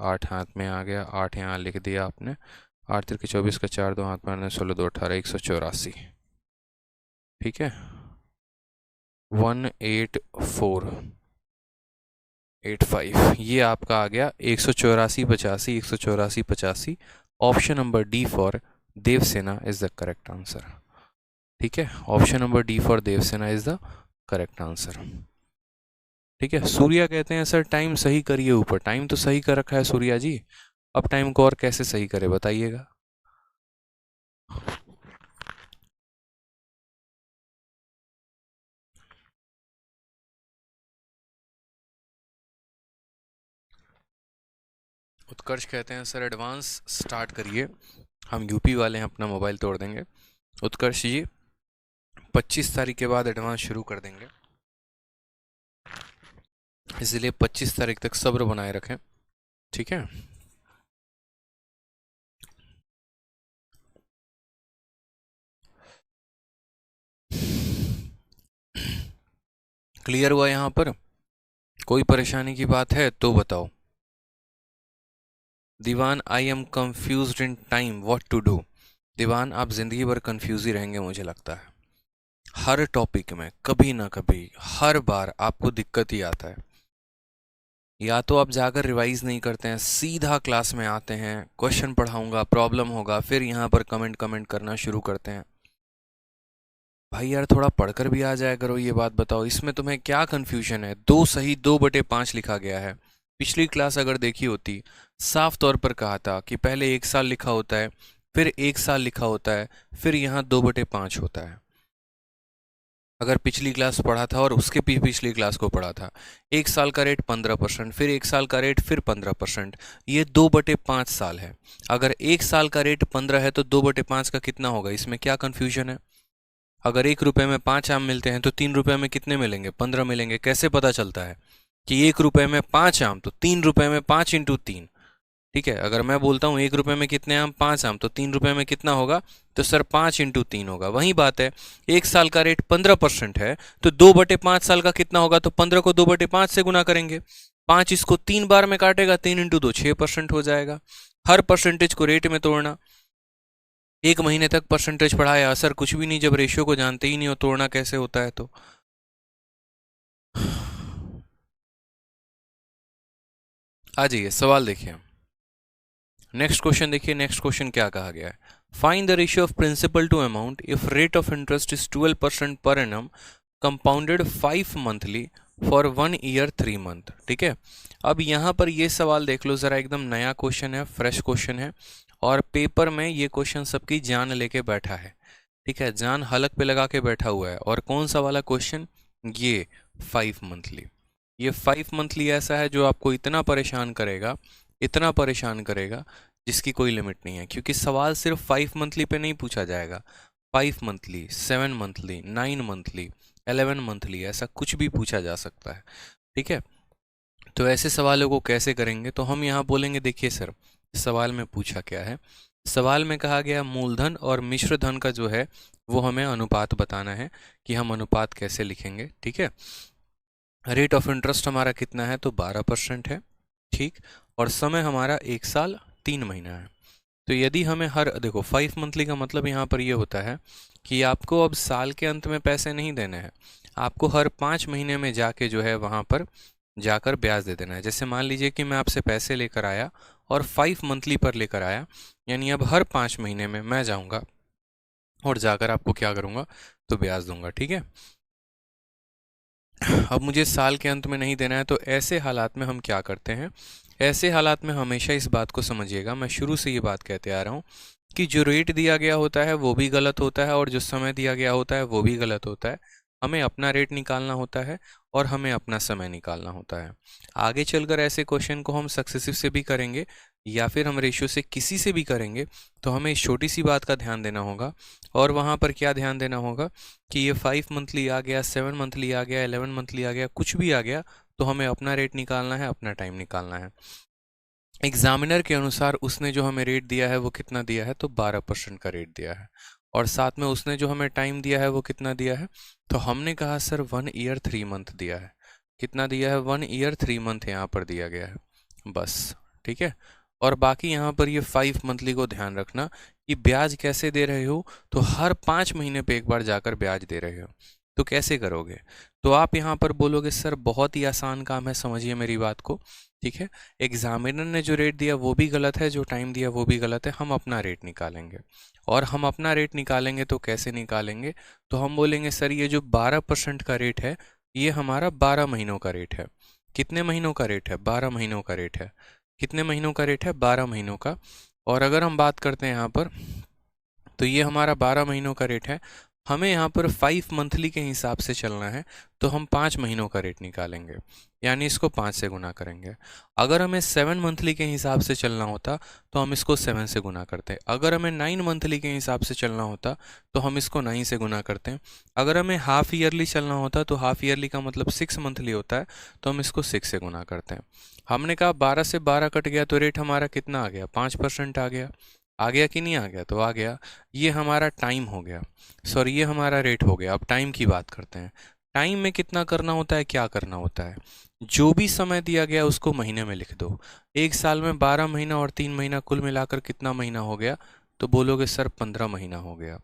8 हाथ में आ गया, 8 यहाँ लिख दिया आपने। 8 तिरके 24 का 4 2 हाथ में 16 2 18 184। ठीक है, 18485 ये आपका आ गया 184 85 option number D for Devsena is the correct answer. ठीक है, option number D for Devsena is the correct answer. ठीक है, सूर्या कहते हैं सर टाइम सही करिए ऊपर। टाइम तो सही कर रखा है सूर्या जी, अब टाइम को और कैसे सही करे बताइएगा। उत्कर्ष कहते हैं सर एडवांस स्टार्ट करिए, हम यूपी वाले हैं, अपना मोबाइल तोड़ देंगे। उत्कर्ष जी 25 तारीख के बाद एडवांस शुरू कर देंगे, इसलिए 25 तारीख तक सब्र बनाए रखें। ठीक है, क्लियर हुआ यहाँ पर? कोई परेशानी की बात है तो बताओ। Diwan I am confused in time what to do. Diwan आप जिंदगी भर कंफ्यूज ही रहेंगे मुझे लगता है, हर टॉपिक में कभी ना कभी हर बार आपको दिक्कत ही आता है। या तो आप जाकर रिवाइज नहीं करते हैं, सीधा क्लास में आते हैं, क्वेश्चन पढ़ाऊंगा, प्रॉब्लम होगा, फिर यहाँ पर कमेंट करना शुरू करते हैं। भाई यार थोड़ा पढ़कर भी आ जाया करो, ये बात बताओ, इसमें तुम्हें क्या कंफ्यूजन है? 2 सही 2/5 लिखा गया है। पिछली क्लास अगर देखी होती, साफ तौर पर कहा था कि पहले 1 साल लिखा होता है, फिर 1 साल लिखा होता है, फिर यहाँ 2/5 होता है। अगर पिछली क्लास पढ़ा था और उसके पिछली क्लास को पढ़ा था, 1 साल का रेट 15%, फिर 1 साल का रेट फिर 15%, ये 2/5 साल है। अगर 1 साल का रेट 15 है तो 2/5 का कितना होगा? इसमें क्या कंफ्यूजन है? अगर 1 रुपए में 5 आम मिलते हैं तो 3 रुपए में कितने मिलेंगे? 15 मिलेंगे। कैसे पता चलता है कि 1 रुपए में 5 आम, तो 3 रुपए में 5 इंटू 3। ठीक है, अगर मैं बोलता हूँ 1 रुपए में कितने आम? 5 आम, तो 3 रुपए में कितना होगा? तो सर 5 इंटू 3 होगा। वही बात है, 1 साल का रेट 15% है तो 2/5 साल का कितना होगा? तो 15 को 2/5 से गुना करेंगे, 5 इसको 3 बार में काटेगा, 3 इंटू 2 6% हो जाएगा। हर परसेंटेज को रेट में तोड़ना। 1 महीने तक परसेंटेज पढ़ाया, असर कुछ भी नहीं जब रेशियो को जानते ही नहीं हो तोड़ना कैसे होता है। तो आ जाइए सवाल देखिए, नेक्स्ट क्वेश्चन देखिए। नेक्स्ट क्वेश्चन क्या कहा गया है? Find the ratio of principal to amount if rate of interest is 12% per annum compounded 5 monthly for 1 year 3 month. ठीक है, अब यहाँ पर ये सवाल देख लो जरा, एकदम नया क्वेश्चन है, फ्रेश क्वेश्चन है, और पेपर में ये क्वेश्चन सबकी जान लेके बैठा है। ठीक है, जान हलक पे लगा के बैठा हुआ है। और कौन सा वाला क्वेश्चन? ये 5 मंथली। ये 5 मंथली ऐसा है जो आपको इतना परेशान करेगा, इतना परेशान करेगा जिसकी कोई लिमिट नहीं है। क्योंकि सवाल सिर्फ 5 मंथली पे नहीं पूछा जाएगा, 5 मंथली, 7 मंथली, 9 मंथली, 11 मंथली, ऐसा कुछ भी पूछा जा सकता है। ठीक है, तो ऐसे सवालों को कैसे करेंगे? तो हम यहाँ बोलेंगे देखिए सर सवाल में पूछा क्या है। सवाल में कहा गया मूलधन और मिश्र धन का जो है वो हमें अनुपात बताना है कि हम अनुपात कैसे लिखेंगे। ठीक है, रेट ऑफ इंटरेस्ट हमारा कितना है? तो 12% है। ठीक, और समय हमारा 1 साल 3 महीना है। तो यदि हमें हर, देखो 5 मंथली का मतलब यहाँ पर ये होता है कि आपको अब साल के अंत में पैसे नहीं देने हैं, आपको हर 5 महीने में जाके जो है वहाँ पर जाकर ब्याज दे देना है। जैसे मान लीजिए कि मैं आपसे पैसे लेकर आया और 5 मंथली पर लेकर आया, यानी अब हर 5 महीने में मैं जाऊँगा और जाकर आपको क्या करूँगा? तो ब्याज दूंगा। ठीक है, अब मुझे साल के अंत में नहीं देना है, तो ऐसे हालात में हम क्या करते हैं? ऐसे हालात में हमेशा इस बात को समझिएगा, मैं शुरू से ये बात कहते आ रहा हूँ कि जो रेट दिया गया होता है वो भी गलत होता है और जो समय दिया गया होता है वो भी गलत होता है। हमें अपना रेट निकालना होता है और हमें अपना समय निकालना होता है। आगे चलकर ऐसे क्वेश्चन को हम सक्सेसिव से भी करेंगे या फिर हम रेशियो से किसी से भी करेंगे, तो हमें इस छोटी सी बात का ध्यान देना होगा। और वहाँ पर क्या ध्यान देना होगा कि ये 5 मंथली आ गया, 7 मंथली आ गया, 11 मंथली आ गया, कुछ भी आ गया, तो हमें अपना रेट निकालना है, अपना टाइम निकालना है। एग्जामिनर के अनुसार उसने जो हमें रेट दिया है वो कितना दिया है, तो 12% का रेट दिया है। और साथ में उसने जो हमें टाइम दिया है वो कितना दिया है, तो हमने कहा सर 1 ईयर 3 मंथ दिया है। कितना दिया है, 1 ईयर 3 मंथ यहाँ पर दिया गया है, बस। ठीक है। और बाकी यहाँ पर ये 5 मंथली को ध्यान रखना कि ब्याज कैसे दे रहे हो, तो हर 5 महीने पे एक बार जाकर ब्याज दे रहे हो। तो कैसे करोगे, तो आप यहाँ पर बोलोगे सर बहुत ही आसान काम है, समझिए मेरी बात को। ठीक है, एग्जामिनर ने जो रेट दिया वो भी गलत है, जो टाइम दिया वो भी गलत है, हम अपना रेट निकालेंगे। और हम अपना रेट निकालेंगे तो कैसे निकालेंगे, तो हम बोलेंगे सर ये जो 12% का रेट है ये हमारा 12 महीनों का रेट है। कितने महीनों का रेट है, 12 महीनों का रेट है। कितने महीनों का रेट है, 12 महीनों का। और अगर हम बात करते हैं यहाँ पर, तो ये हमारा 12 महीनों का रेट है। हमें यहाँ पर 5 मंथली के हिसाब से चलना है, तो हम 5 महीनों का रेट निकालेंगे, यानी इसको 5 से गुना करेंगे। अगर हमें 7 मंथली के हिसाब से चलना होता तो हम इसको 7 से गुना करते हैं। अगर हमें 9 मंथली के हिसाब से चलना होता तो हम इसको 9 से गुना करते हैं। अगर हमें हाफ ईयरली चलना होता तो हाफ ईयरली का मतलब 6 मंथली होता है, तो हम इसको 6 से गुना करते हैं। हमने कहा 12 से 12 कट गया तो रेट हमारा कितना आ गया, 5% आ गया। आ गया कि नहीं आ गया, तो आ गया। ये हमारा टाइम हो गया, सॉरी ये हमारा रेट हो गया। अब टाइम की बात करते हैं। टाइम में कितना करना होता है, क्या करना होता है, जो भी समय दिया गया उसको महीने में लिख दो। एक साल में 12 महीना और 3 महीना कुल मिलाकर कितना महीना हो गया, तो बोलोगे सर 15 महीना हो गया।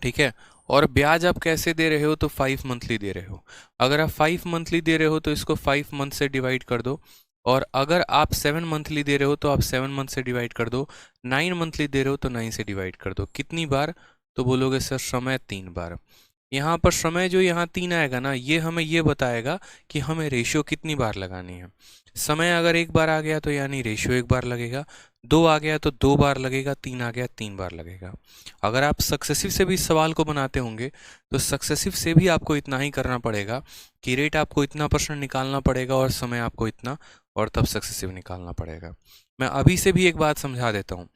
ठीक है। और ब्याज आप कैसे दे रहे हो, तो 5 मंथली दे रहे हो। अगर आप 5 मंथली दे रहे हो तो इसको 5 मंथ से डिवाइड कर दो। और अगर आप 7 मंथली दे रहे हो तो आप 7 मंथ से डिवाइड कर दो। 9 मंथली दे रहे हो तो 9 से डिवाइड कर दो। कितनी बार, तो बोलोगे सर समय 3 बार। यहाँ पर समय जो यहाँ 3 आएगा ना, ये हमें ये बताएगा कि हमें रेशियो कितनी बार लगानी है। समय अगर एक बार आ गया तो यानी रेशियो एक बार लगेगा, 2 आ गया तो 2 बार लगेगा, 3 आ गया 3 बार लगेगा। अगर आप सक्सेसिव से भी इस सवाल को बनाते होंगे तो सक्सेसिव से भी आपको इतना ही करना पड़ेगा कि रेट आपको इतना % निकालना पड़ेगा और समय आपको इतना, और तब सक्सेसिव निकालना पड़ेगा। मैं अभी से भी एक बात समझा देता हूँ,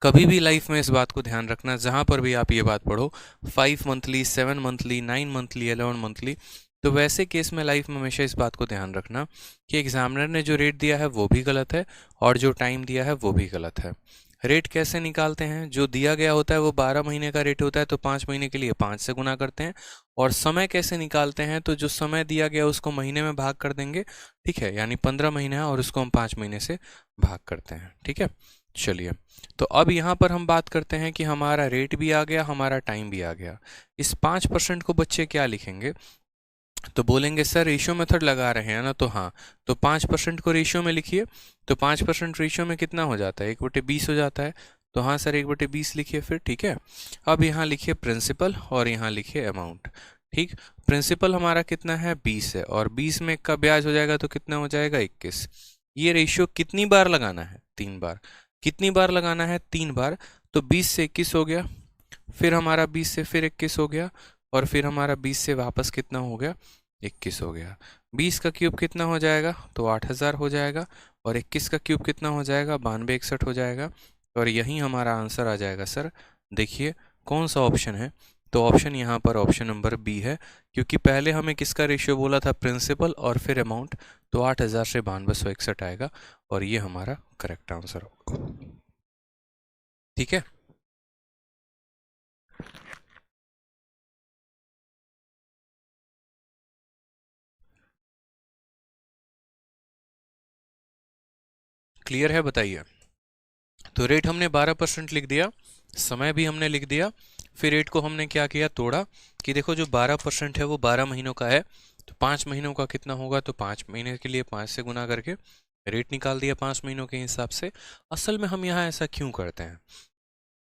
कभी भी लाइफ में इस बात को ध्यान रखना, जहाँ पर भी आप ये बात पढ़ो 5 मंथली, 7 मंथली, 9 मंथली, 11 मंथली, तो वैसे केस में लाइफ में हमेशा इस बात को ध्यान रखना कि एग्जामिनर ने जो रेट दिया है वो भी गलत है और जो टाइम दिया है वो भी गलत है। रेट कैसे निकालते हैं, जो दिया गया होता है वो 12 महीने का रेट होता है, तो 5 महीने के लिए 5 से गुना करते हैं। और समय कैसे निकालते हैं, तो जो समय दिया गया उसको महीने में भाग कर देंगे। ठीक है, यानी 15 महीने है और उसको हम 5 महीने से भाग करते हैं। ठीक है, चलिए। तो अब यहाँ पर हम बात करते हैं कि हमारा रेट भी आ गया, हमारा टाइम भी आ गया। इस 5% को बच्चे क्या लिखेंगे, तो बोलेंगे सर रेशियो मेथड लगा रहे हैं ना, तो हाँ, तो 5% को रेशियो में लिखिए। तो 5% रेशियो में कितना हो जाता है, 1/20 हो जाता है। तो हाँ सर 1/20 लिखिए फिर। ठीक है, अब यहाँ लिखिए प्रिंसिपल और यहाँ लिखिए अमाउंट। ठीक, प्रिंसिपल हमारा कितना है, 20 है, और 20 में का ब्याज हो जाएगा तो कितना हो जाएगा, 21। ये रेशियो कितनी बार लगाना है, 3 बार। कितनी बार लगाना है, 3 बार। तो 20 से 21 हो गया, फिर हमारा 20 से फिर 21 हो गया, और फिर हमारा 20 से वापस कितना हो गया, 21 हो गया। 20 का क्यूब कितना हो जाएगा, तो 8000 हो जाएगा, और 21 का क्यूब कितना हो जाएगा, 9261 हो जाएगा। और यही हमारा आंसर आ जाएगा सर। देखिए कौन सा ऑप्शन है, तो ऑप्शन यहाँ पर ऑप्शन नंबर बी है, क्योंकि पहले हमें किसका रेशियो बोला था, प्रिंसिपल और फिर अमाउंट, तो 8000 से 9261 आएगा, और ये हमारा करेक्ट आंसर होगा। ठीक है, क्लियर है, बताइए। तो रेट हमने 12% लिख दिया, समय भी हमने लिख दिया, फिर रेट को हमने क्या किया, तोड़ा कि देखो जो 12% है वो 12 महीनों का है, तो 5 महीनों का कितना होगा, तो 5 महीने के लिए 5 से गुना करके रेट निकाल दिया 5 महीनों के हिसाब से। असल में हम यहाँ ऐसा क्यों करते हैं,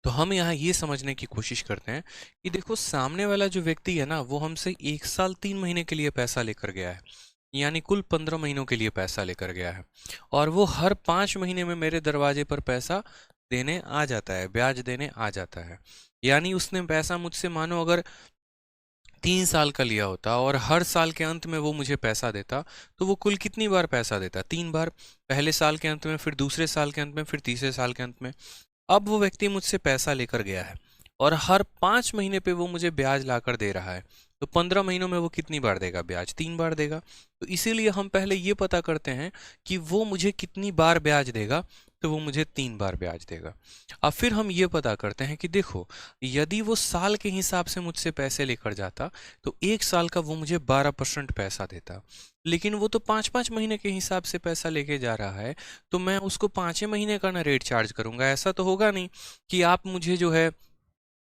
तो हम यहाँ ये समझने की कोशिश करते हैं कि देखो सामने वाला जो व्यक्ति है ना, वो हमसे 1 साल 3 महीने के लिए पैसा लेकर गया है, यानी कुल 15 महीनों के लिए पैसा लेकर गया है, और वो हर 5 महीने में मेरे दरवाजे पर पैसा देने आ जाता है, ब्याज देने आ जाता है। यानी उसने पैसा मुझसे मानो अगर 3 साल का लिया होता और हर साल के अंत में वो मुझे पैसा देता, तो वो कुल कितनी बार पैसा देता? 3 बार। पहले साल के अंत में, फिर दूसरे साल के अंत में, फिर तीसरे साल के अंत में। अब वो व्यक्ति मुझसे पैसा लेकर गया है और हर 5 महीने पे वो मुझे ब्याज लाकर दे रहा है, तो 15 महीनों में वो कितनी बार देगा ब्याज? 3 बार देगा। तो इसीलिए हम पहले ये पता करते हैं कि वो मुझे कितनी बार ब्याज देगा, तो वो मुझे 3 बार ब्याज देगा। अब फिर हम ये पता करते हैं कि देखो, यदि वो साल के हिसाब से मुझसे पैसे लेकर जाता तो 1 साल का वो मुझे 12% पैसा देता, लेकिन वो तो 5-5 महीने के हिसाब से पैसा लेके जा रहा है, तो मैं उसको 5 महीने का ना रेट चार्ज करूंगा। ऐसा तो होगा नहीं कि आप मुझे जो है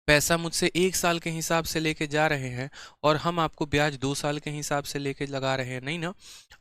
पैसा मुझसे 1 साल के हिसाब से लेके जा रहे हैं और हम आपको ब्याज 2 साल के हिसाब से लेके लगा रहे हैं, नहीं ना।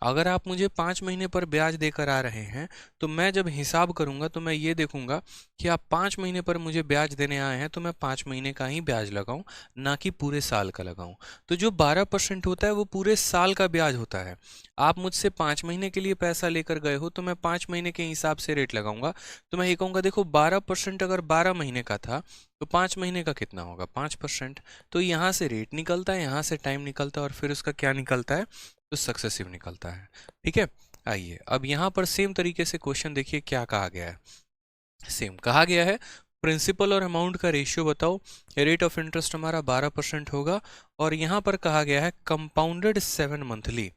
अगर आप मुझे 5 महीने पर ब्याज देकर आ रहे हैं, तो मैं जब हिसाब करूंगा तो मैं ये देखूंगा कि आप 5 महीने पर मुझे ब्याज देने आए हैं, तो मैं 5 महीने का ही ब्याज लगाऊं, ना कि पूरे साल का लगाऊं। तो जो 12% होता है वो पूरे साल का ब्याज होता है। आप मुझसे 5 महीने के लिए पैसा लेकर गए हो, तो मैं 5 महीने के हिसाब से रेट लगाऊंगा। तो मैं ये कहूंगा, देखो 12% अगर 12 महीने का था, तो 5 महीने का कितना होगा? 5%। तो यहाँ से रेट निकलता है, यहाँ से टाइम निकलता है, और फिर उसका क्या निकलता है? तो सक्सेसिव निकलता है। ठीक है, आइए अब यहाँ पर सेम तरीके से क्वेश्चन देखिए क्या कहा गया है। सेम कहा गया है, प्रिंसिपल और अमाउंट का रेशियो बताओ। रेट ऑफ इंटरेस्ट हमारा 12% होगा, और यहाँ पर कहा गया है कंपाउंडेड 7 मंथली।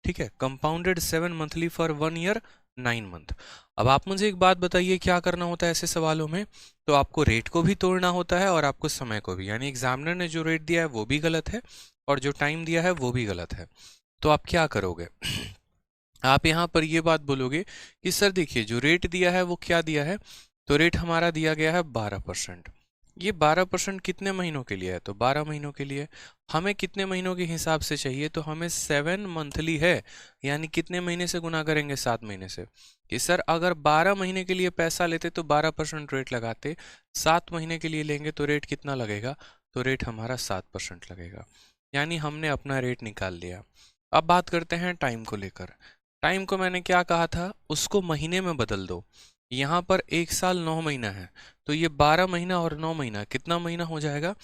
ठीक है, compounded 7 monthly for 1 year 9 month. अब आप मुझे एक बात बताइए, क्या करना होता है ऐसे सवालों में? तो आपको रेट को भी तोड़ना होता है और आपको समय को भी, यानी एग्जामिनर ने जो रेट दिया है वो भी गलत है और जो टाइम दिया है वो भी गलत है। तो आप क्या करोगे? आप यहाँ पर ये बात बोलोगे कि सर देखिए, जो रेट दिया है वो क्या दिया है? तो रेट हमारा दिया गया है 12%। ये 12% कितने महीनों के लिए है? तो 12 महीनों के लिए। हमें कितने महीनों के हिसाब से चाहिए? तो हमें 7 मंथली है, यानी कितने महीने से गुना करेंगे? 7 महीने से। कि सर अगर 12 महीने के लिए पैसा लेते तो 12% रेट लगाते, 7 महीने के लिए लेंगे तो रेट कितना लगेगा? तो रेट हमारा 7% लगेगा, यानी हमने अपना रेट निकाल लिया। अब बात करते हैं टाइम को लेकर। टाइम को मैंने क्या कहा था? उसको महीने में बदल दो। यहाँ पर 1 साल 9 महीना है, तो ये 12 महीना और 9 महीना कितना महीना हो जाएगा?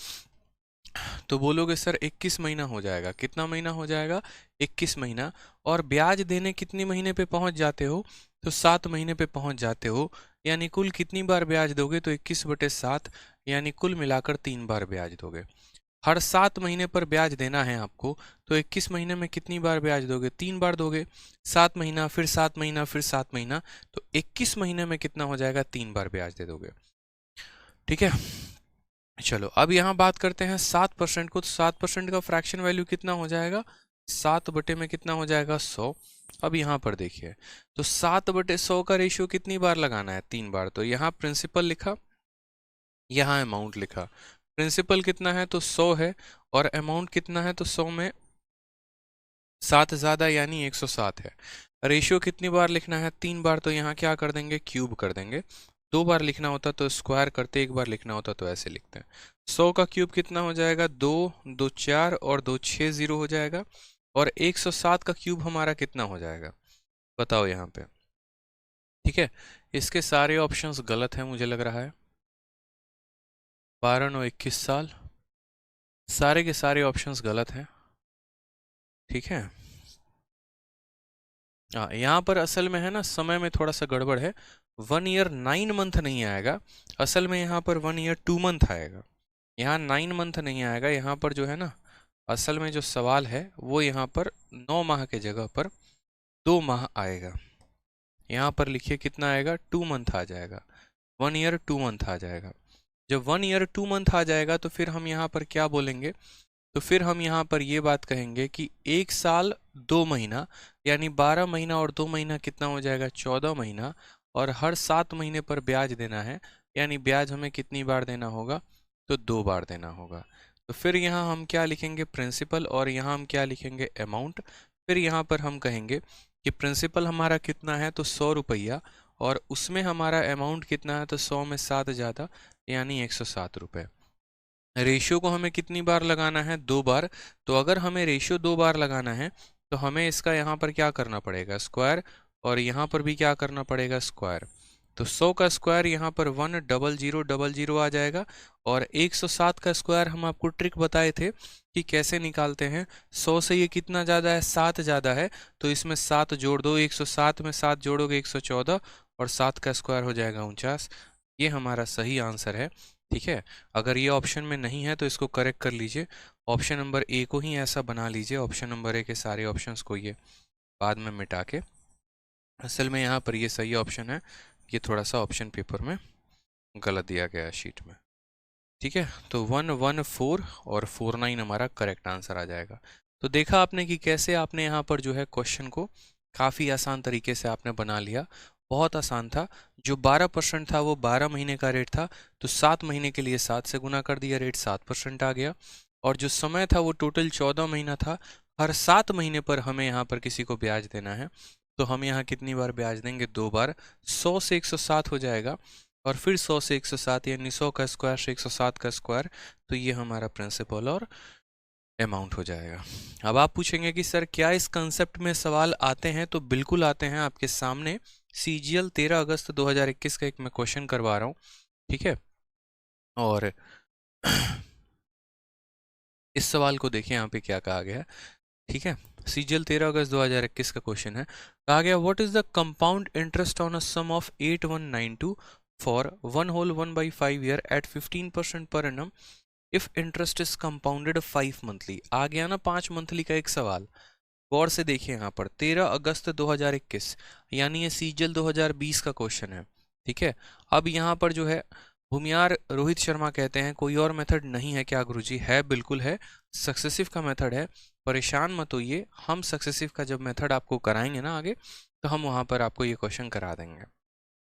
तो बोलोगे सर 21 महीना हो जाएगा। कितना महीना हो जाएगा? 21 महीना। और ब्याज देने कितने महीने पे पहुंच जाते हो? तो 7 महीने पे पहुंच जाते हो। यानी कुल कितनी बार ब्याज दोगे? तो 21/7, यानी कुल मिलाकर 3 बार ब्याज दोगे। हर 7 महीने पर ब्याज देना है आपको, तो 21 महीने में कितनी बार ब्याज दोगे? 3 बार दोगे। 7 महीना, फिर 7 महीना, फिर 7 महीना, तो 21 महीने में कितना हो जाएगा? 3 बार ब्याज दे दोगे। ठीक है, चलो अब यहाँ बात करते हैं 7% को। तो 7% का फ्रैक्शन वैल्यू कितना हो जाएगा? 7 में कितना हो जाएगा? 100। अब यहाँ पर देखिए, तो 7/100 का रेशियो कितनी बार लगाना है? 3 बार। तो यहाँ प्रिंसिपल लिखा, यहाँ अमाउंट लिखा। प्रिंसिपल कितना है? तो 100 है, और अमाउंट कितना है? तो 100 में 7 ज़्यादा, यानी 107 है। रेशियो कितनी बार लिखना है? 3 बार। तो यहाँ क्या कर देंगे? क्यूब कर देंगे। 2 बार लिखना होता तो स्क्वायर करते, 1 बार लिखना होता तो ऐसे लिखते हैं। 100 का क्यूब कितना हो जाएगा? 2 2 4 और 2 6 0 हो जाएगा। और 107 का क्यूब हमारा कितना हो जाएगा? बताओ यहाँ पे। ठीक है, इसके सारे ऑप्शंस गलत हैं मुझे लग रहा है। 12 9 21 साल, सारे के सारे ऑप्शंस गलत हैं। ठीक है, हाँ यहाँ पर असल में है ना, समय में थोड़ा सा गड़बड़ है। 1 ईयर 9 मंथ नहीं आएगा, असल में यहाँ पर 1 ईयर 2 मंथ आएगा। यहाँ 9 मंथ नहीं आएगा। यहाँ पर जो है ना, असल में जो सवाल है वो यहाँ पर 9 माह के जगह पर 2 माह आएगा। यहाँ पर लिखिए कितना आएगा? 2 मंथ आ जाएगा। 1 ईयर 2 मंथ आ जाएगा। जब 1 ईयर 2 मंथ आ जाएगा तो फिर हम यहाँ पर क्या बोलेंगे? तो फिर हम यहाँ पर ये बात कहेंगे कि 1 साल 2 महीना, यानी 12 महीना और 2 महीना कितना हो जाएगा? 14 महीना। और हर 7 महीने पर ब्याज देना है, यानी ब्याज हमें कितनी बार देना होगा? तो 2 बार देना होगा। तो फिर यहाँ हम क्या लिखेंगे? प्रिंसिपल, और यहाँ हम क्या लिखेंगे? अमाउंट। फिर यहाँ पर हम कहेंगे कि प्रिंसिपल हमारा कितना है? तो 100 रुपया, और उसमें हमारा अमाउंट कितना है? तो 100 में 7 ज़्यादा, यानी 107 रुपये। रेशियो को हमें कितनी बार लगाना है? 2 बार। तो अगर हमें रेशियो 2 बार लगाना है तो हमें इसका यहाँ पर क्या करना पड़ेगा? स्क्वायर, और यहाँ पर भी क्या करना पड़ेगा? स्क्वायर। तो 100 का स्क्वायर यहाँ पर 10000 आ जाएगा। और 107 का स्क्वायर हम आपको ट्रिक बताए थे कि कैसे निकालते हैं। 100 से ये कितना ज़्यादा है, 7 ज़्यादा है, तो इसमें 7 जोड़ दो, 107 में 7 जोड़ोगे 114, और 7 का स्क्वायर हो जाएगा 49। ये हमारा सही आंसर है। ठीक है, अगर ये ऑप्शन में नहीं है तो इसको करेक्ट कर लीजिए, ऑप्शन नंबर ए को ही ऐसा बना लीजिए, ऑप्शन नंबर ए के सारे ऑप्शंस को ये बाद में मिटा के। असल में यहाँ पर ये सही ऑप्शन है, ये थोड़ा सा ऑप्शन पेपर में गलत दिया गया है शीट में। ठीक है, तो 114 और 49 हमारा करेक्ट आंसर आ जाएगा। तो देखा आपने कि कैसे आपने यहाँ पर जो है क्वेश्चन को काफ़ी आसान तरीके से आपने बना लिया, बहुत आसान था। जो 12% था वो 12 महीने का रेट था, तो 7 महीने के लिए 7 से गुना कर दिया, रेट 7% आ गया। और जो समय था वो टोटल 14 महीना था, हर 7 महीने पर हमें यहाँ पर किसी को ब्याज देना है, तो हम यहाँ कितनी बार ब्याज देंगे, 2 बार। 100 से 107 हो जाएगा, और फिर 100 से 107, यानी 100 का स्क्वायर से 107 का स्क्वायर, तो ये हमारा प्रिंसिपल और अमाउंट हो जाएगा। अब आप पूछेंगे कि सर क्या इस कंसेप्ट में सवाल आते हैं, तो बिल्कुल आते हैं। आपके सामने CGL 13 अगस्त 2021 का एक मैं क्वेश्चन करवा रहा हूँ। ठीक है, और इस सवाल को देखें यहाँ पे क्या कहा गया है। ठीक है, CGL 13 अगस्त 2021 का क्वेश्चन है। कहा गया what is the compound interest on a sum of 8192 for 1/5 year at 15% per annum if interest is compounded 5 monthly. आ गया ना 5 मंथली का एक सवाल। गौर से देखिए यहाँ पर 13 अगस्त 2021, यानी ये CGL 2020 का क्वेश्चन है। ठीक है, अब यहाँ पर जो है भूमियार रोहित शर्मा कहते हैं कोई और मेथड नहीं है क्या गुरुजी? है, बिल्कुल है, सक्सेसिव का मेथड है, परेशान मत होइए। हम सक्सेसिव का जब मेथड आपको कराएंगे ना आगे, तो हम वहाँ पर आपको ये क्वेश्चन करा देंगे।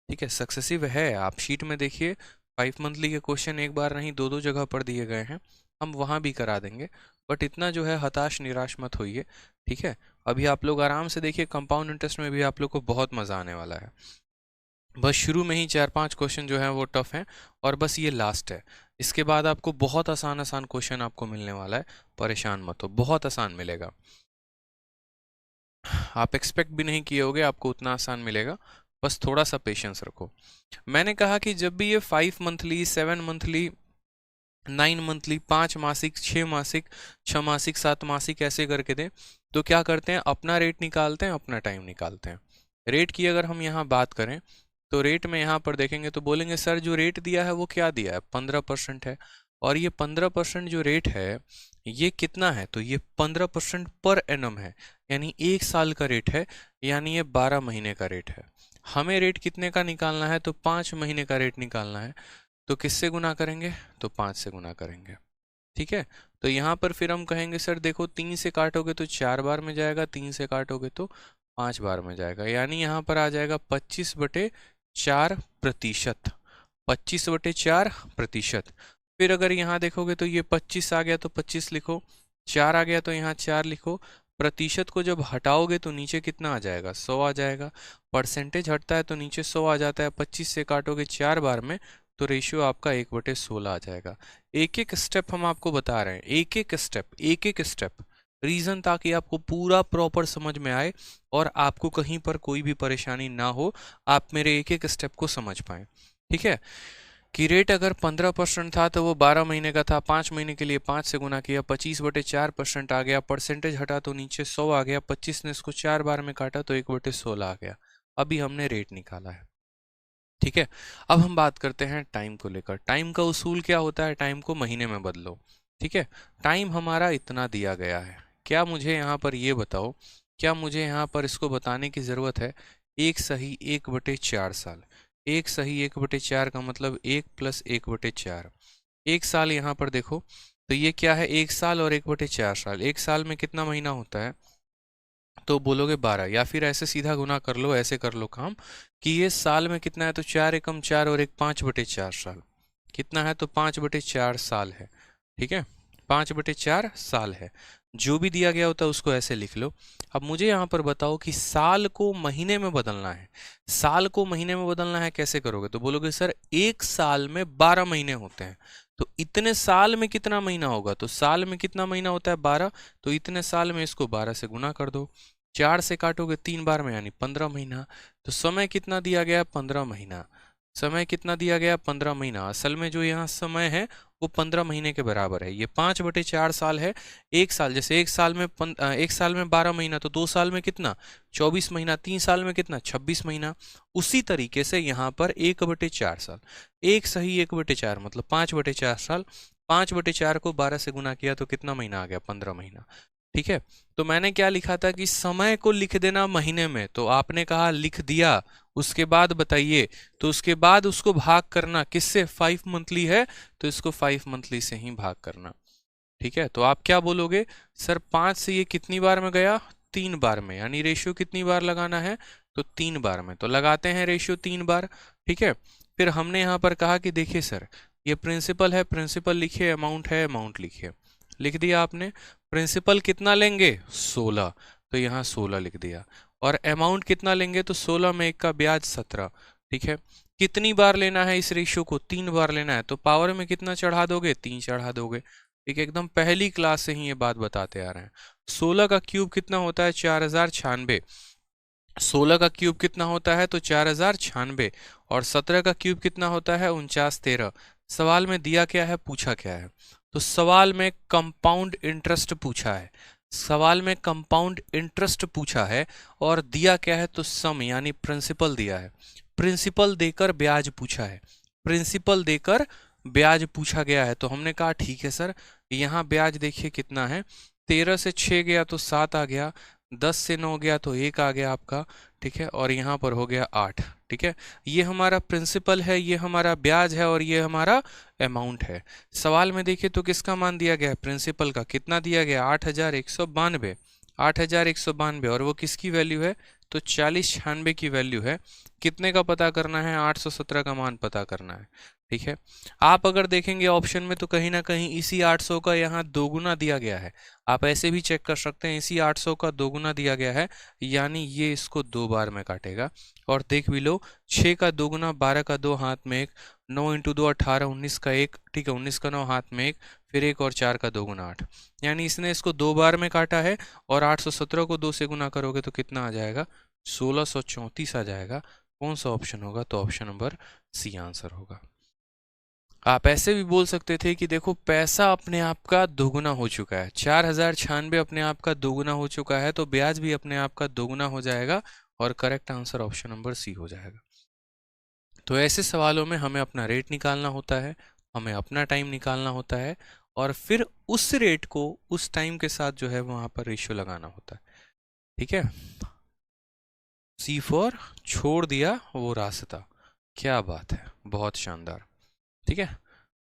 ठीक है, सक्सेसिव है, आप शीट में देखिए 5 मंथली के क्वेश्चन एक बार नहीं 2-2 जगह पर दिए गए हैं, हम वहाँ भी करा देंगे। बट इतना जो है हताश निराश मत होइए। ठीक है, अभी आप लोग आराम से देखिए, कंपाउंड इंटरेस्ट में भी आप लोग को बहुत मज़ा आने वाला है। बस शुरू में ही 4-5 क्वेश्चन जो है वो टफ हैं, और बस ये लास्ट है। इसके बाद आपको बहुत आसान आसान क्वेश्चन आपको मिलने वाला है, परेशान मत हो, बहुत आसान मिलेगा। आप एक्सपेक्ट भी नहीं किए होगे आपको उतना आसान मिलेगा, बस थोड़ा सा पेशेंस रखो। मैंने कहा कि जब भी ये 5 मंथली, 7 मंथली, 9 मंथली, 5 मासिक, 6 मासिक, 6 मासिक, 7 मासिक ऐसे करके दें, तो क्या करते हैं, अपना रेट निकालते हैं, अपना टाइम निकालते हैं। रेट की अगर हम यहाँ बात करें, तो रेट में यहाँ पर देखेंगे तो बोलेंगे सर जो रेट दिया है वो क्या दिया है, 15% है। और ये 15% जो रेट है ये कितना है, तो ये 15% पर एनम है, यानी 1 साल का रेट है, यानी ये 12 महीने का रेट है। हमें रेट कितने का निकालना है, तो 5 महीने का रेट निकालना है, तो किससे गुना करेंगे, तो 5 से गुना करेंगे। ठीक है, तो यहाँ पर फिर हम कहेंगे सर देखो 3 से काटोगे तो 4 बार में जाएगा, 3 से काटोगे तो 5 बार में जाएगा, यानी यहाँ पर आ जाएगा 25/4%। 25/4%। फिर अगर यहाँ देखोगे तो ये 25 आ गया तो 25 लिखो, 4 आ गया तो यहाँ 4 लिखो। प्रतिशत को जब हटाओगे तो नीचे कितना आ जाएगा, 100 आ जाएगा। परसेंटेज हटता है तो नीचे 100 आ जाता है। 25 से काटोगे 4 बार में तो रेशियो आपका 1/16 आ जाएगा। एक एक स्टेप हम आपको बता रहे हैं, एक एक स्टेप रीजन, ताकि आपको पूरा प्रॉपर समझ में आए और आपको कहीं पर कोई भी परेशानी ना हो, आप मेरे एक एक स्टेप को समझ पाए। ठीक है, कि रेट अगर 15% था तो वो 12 महीने का था, 5 महीने के लिए 5 से गुना किया, 25/4% आ गया। परसेंटेज हटा तो नीचे 100 आ गया, 25 ने इसको 4 बार में काटा तो 1/16 आ गया। अभी हमने रेट निकाला है। ठीक है, अब हम बात करते हैं टाइम को लेकर। टाइम का उसूल क्या होता है, टाइम को महीने में बदलो। ठीक है, टाइम हमारा इतना दिया गया है, क्या मुझे यहाँ पर ये बताओ, क्या मुझे यहाँ पर इसको बताने की ज़रूरत है, 1 सही 1/4 साल। 1 सही 1/4 का मतलब 1 + 1/4। 1 साल यहाँ पर देखो तो ये क्या है, 1 साल और 1/4 साल। 1 साल में कितना महीना होता है, तो बोलोगे 12, या फिर ऐसे सीधा गुना कर लो, ऐसे कर लो काम कि ये साल में कितना है, तो 4 एकम 4 और 1 5/4 साल। कितना है, तो 5/4 साल है। ठीक है, 5/4 साल है। जो भी दिया गया होता है उसको ऐसे लिख लो। अब मुझे यहाँ पर बताओ कि साल को महीने में बदलना है। साल को महीने में बदलना है, कैसे करोगे, तो बोलोगे सर 1 साल में 12 महीने होते हैं, तो इतने साल में कितना महीना होगा, तो साल में कितना महीना होता है, 12, तो इतने साल में इसको 12 से गुना कर दो। 4 से काटोगे 3 बार में यानी 15 महीना। तो समय कितना दिया गया? 15 महीना। समय कितना दिया गया? 15 महीना। असल में जो यहाँ समय है वो 15 महीने के बराबर है। ये 5/4 साल है। एक साल, जैसे एक साल में 12 महीना, तो 2 साल में कितना? 24 महीना। 3 साल में कितना? 26 महीना। उसी तरीके से यहाँ पर 1/4 साल, एक सही 1/4 मतलब 5/4 साल। 5/4 को 12 से गुना किया तो कितना महीना आ गया? 15 महीना। ठीक है, तो मैंने क्या लिखा था कि समय को लिख देना महीने में, तो आपने कहा लिख दिया। उसके बाद बताइए, तो उसके बाद उसको भाग करना किससे? 5 मंथली है तो इसको 5 मंथली से ही भाग करना। ठीक है, तो आप क्या बोलोगे? सर 5 से ये कितनी बार में गया? 3 बार में, यानी रेशियो कितनी बार लगाना है? तो 3 बार में। तो लगाते हैं रेशियो 3 बार। ठीक है, फिर हमने यहाँ पर कहा कि देखिए सर, ये प्रिंसिपल है, प्रिंसिपल लिखिए, अमाउंट है, अमाउंट लिखिए। लिख दिया आपने। प्रिंसिपल कितना लेंगे? 16, तो यहाँ 16 लिख दिया। और अमाउंट कितना लेंगे? तो 16 में 1 का ब्याज 17। ठीक है, कितनी बार लेना है इस रेशियो को? 3 बार लेना है। तो पावर में कितना चढ़ा दोगे? 3 चढ़ा दोगे। ठीक है, एकदम पहली क्लास से ही ये बात बताते आ रहे हैं। 16 का क्यूब कितना होता है? 4096। 16 का क्यूब कितना होता है? तो 4096। और 17 का क्यूब कितना होता है? 4913। सवाल में दिया क्या है, पूछा क्या है? तो सवाल में कंपाउंड इंटरेस्ट पूछा है। सवाल में कंपाउंड इंटरेस्ट पूछा है और दिया क्या है? तो सम यानी प्रिंसिपल दिया है। प्रिंसिपल देकर ब्याज पूछा है। प्रिंसिपल देकर ब्याज पूछा गया है। तो हमने कहा ठीक है सर, यहाँ ब्याज देखिए कितना है। 13 से 6 गया तो 7 आ गया, 10 से 9 गया तो 1 आ गया आपका। ठीक है, और यहाँ पर हो गया 8। ठीक है, ये हमारा प्रिंसिपल है, ये हमारा ब्याज है और ये हमारा अमाउंट है। सवाल में देखिए तो किसका मान दिया गया है? प्रिंसिपल का। कितना दिया गया? 8192। 8192, और वो किसकी वैल्यू है? तो 4096 की वैल्यू है। कितने का पता करना है? 817 का मान पता करना है। ठीक है, आप अगर देखेंगे ऑप्शन में तो कहीं ना कहीं इसी 800 का यहाँ दोगुना दिया गया है। आप ऐसे भी चेक कर सकते हैं, इसी 800 का दोगुना दिया गया है, यानी ये इसको 2 बार में काटेगा। और देख भी लो, 6 का दोगुना 12 का 2 हाथ में 1, 9 × 2 18, 19 का 1। ठीक है, 19 का 9 हाथ में 1, फिर 1 और 4 का दोगुना 8, यानी इसने इसको 2 बार में काटा है। और 817 को 2 से गुना करोगे तो कितना आ जाएगा? 1634 आ जाएगा। कौन सा ऑप्शन होगा? तो ऑप्शन नंबर सी आंसर होगा। आप ऐसे भी बोल सकते थे कि देखो पैसा अपने आप का दोगुना हो चुका है, 4096 अपने आप का दोगुना हो चुका है, तो ब्याज भी अपने आप का दोगुना हो जाएगा और correct answer option number C हो जाएगा। तो ऐसे सवालों में हमें अपना रेट निकालना होता है, हमें अपना टाइम निकालना होता है, और फिर उस रेट को उस टाइम के साथ जो है वहां पर रेशियो लगाना होता है। ठीक है, सी फॉर छोड़ दिया वो रास्ता। क्या बात है, बहुत शानदार। ठीक है,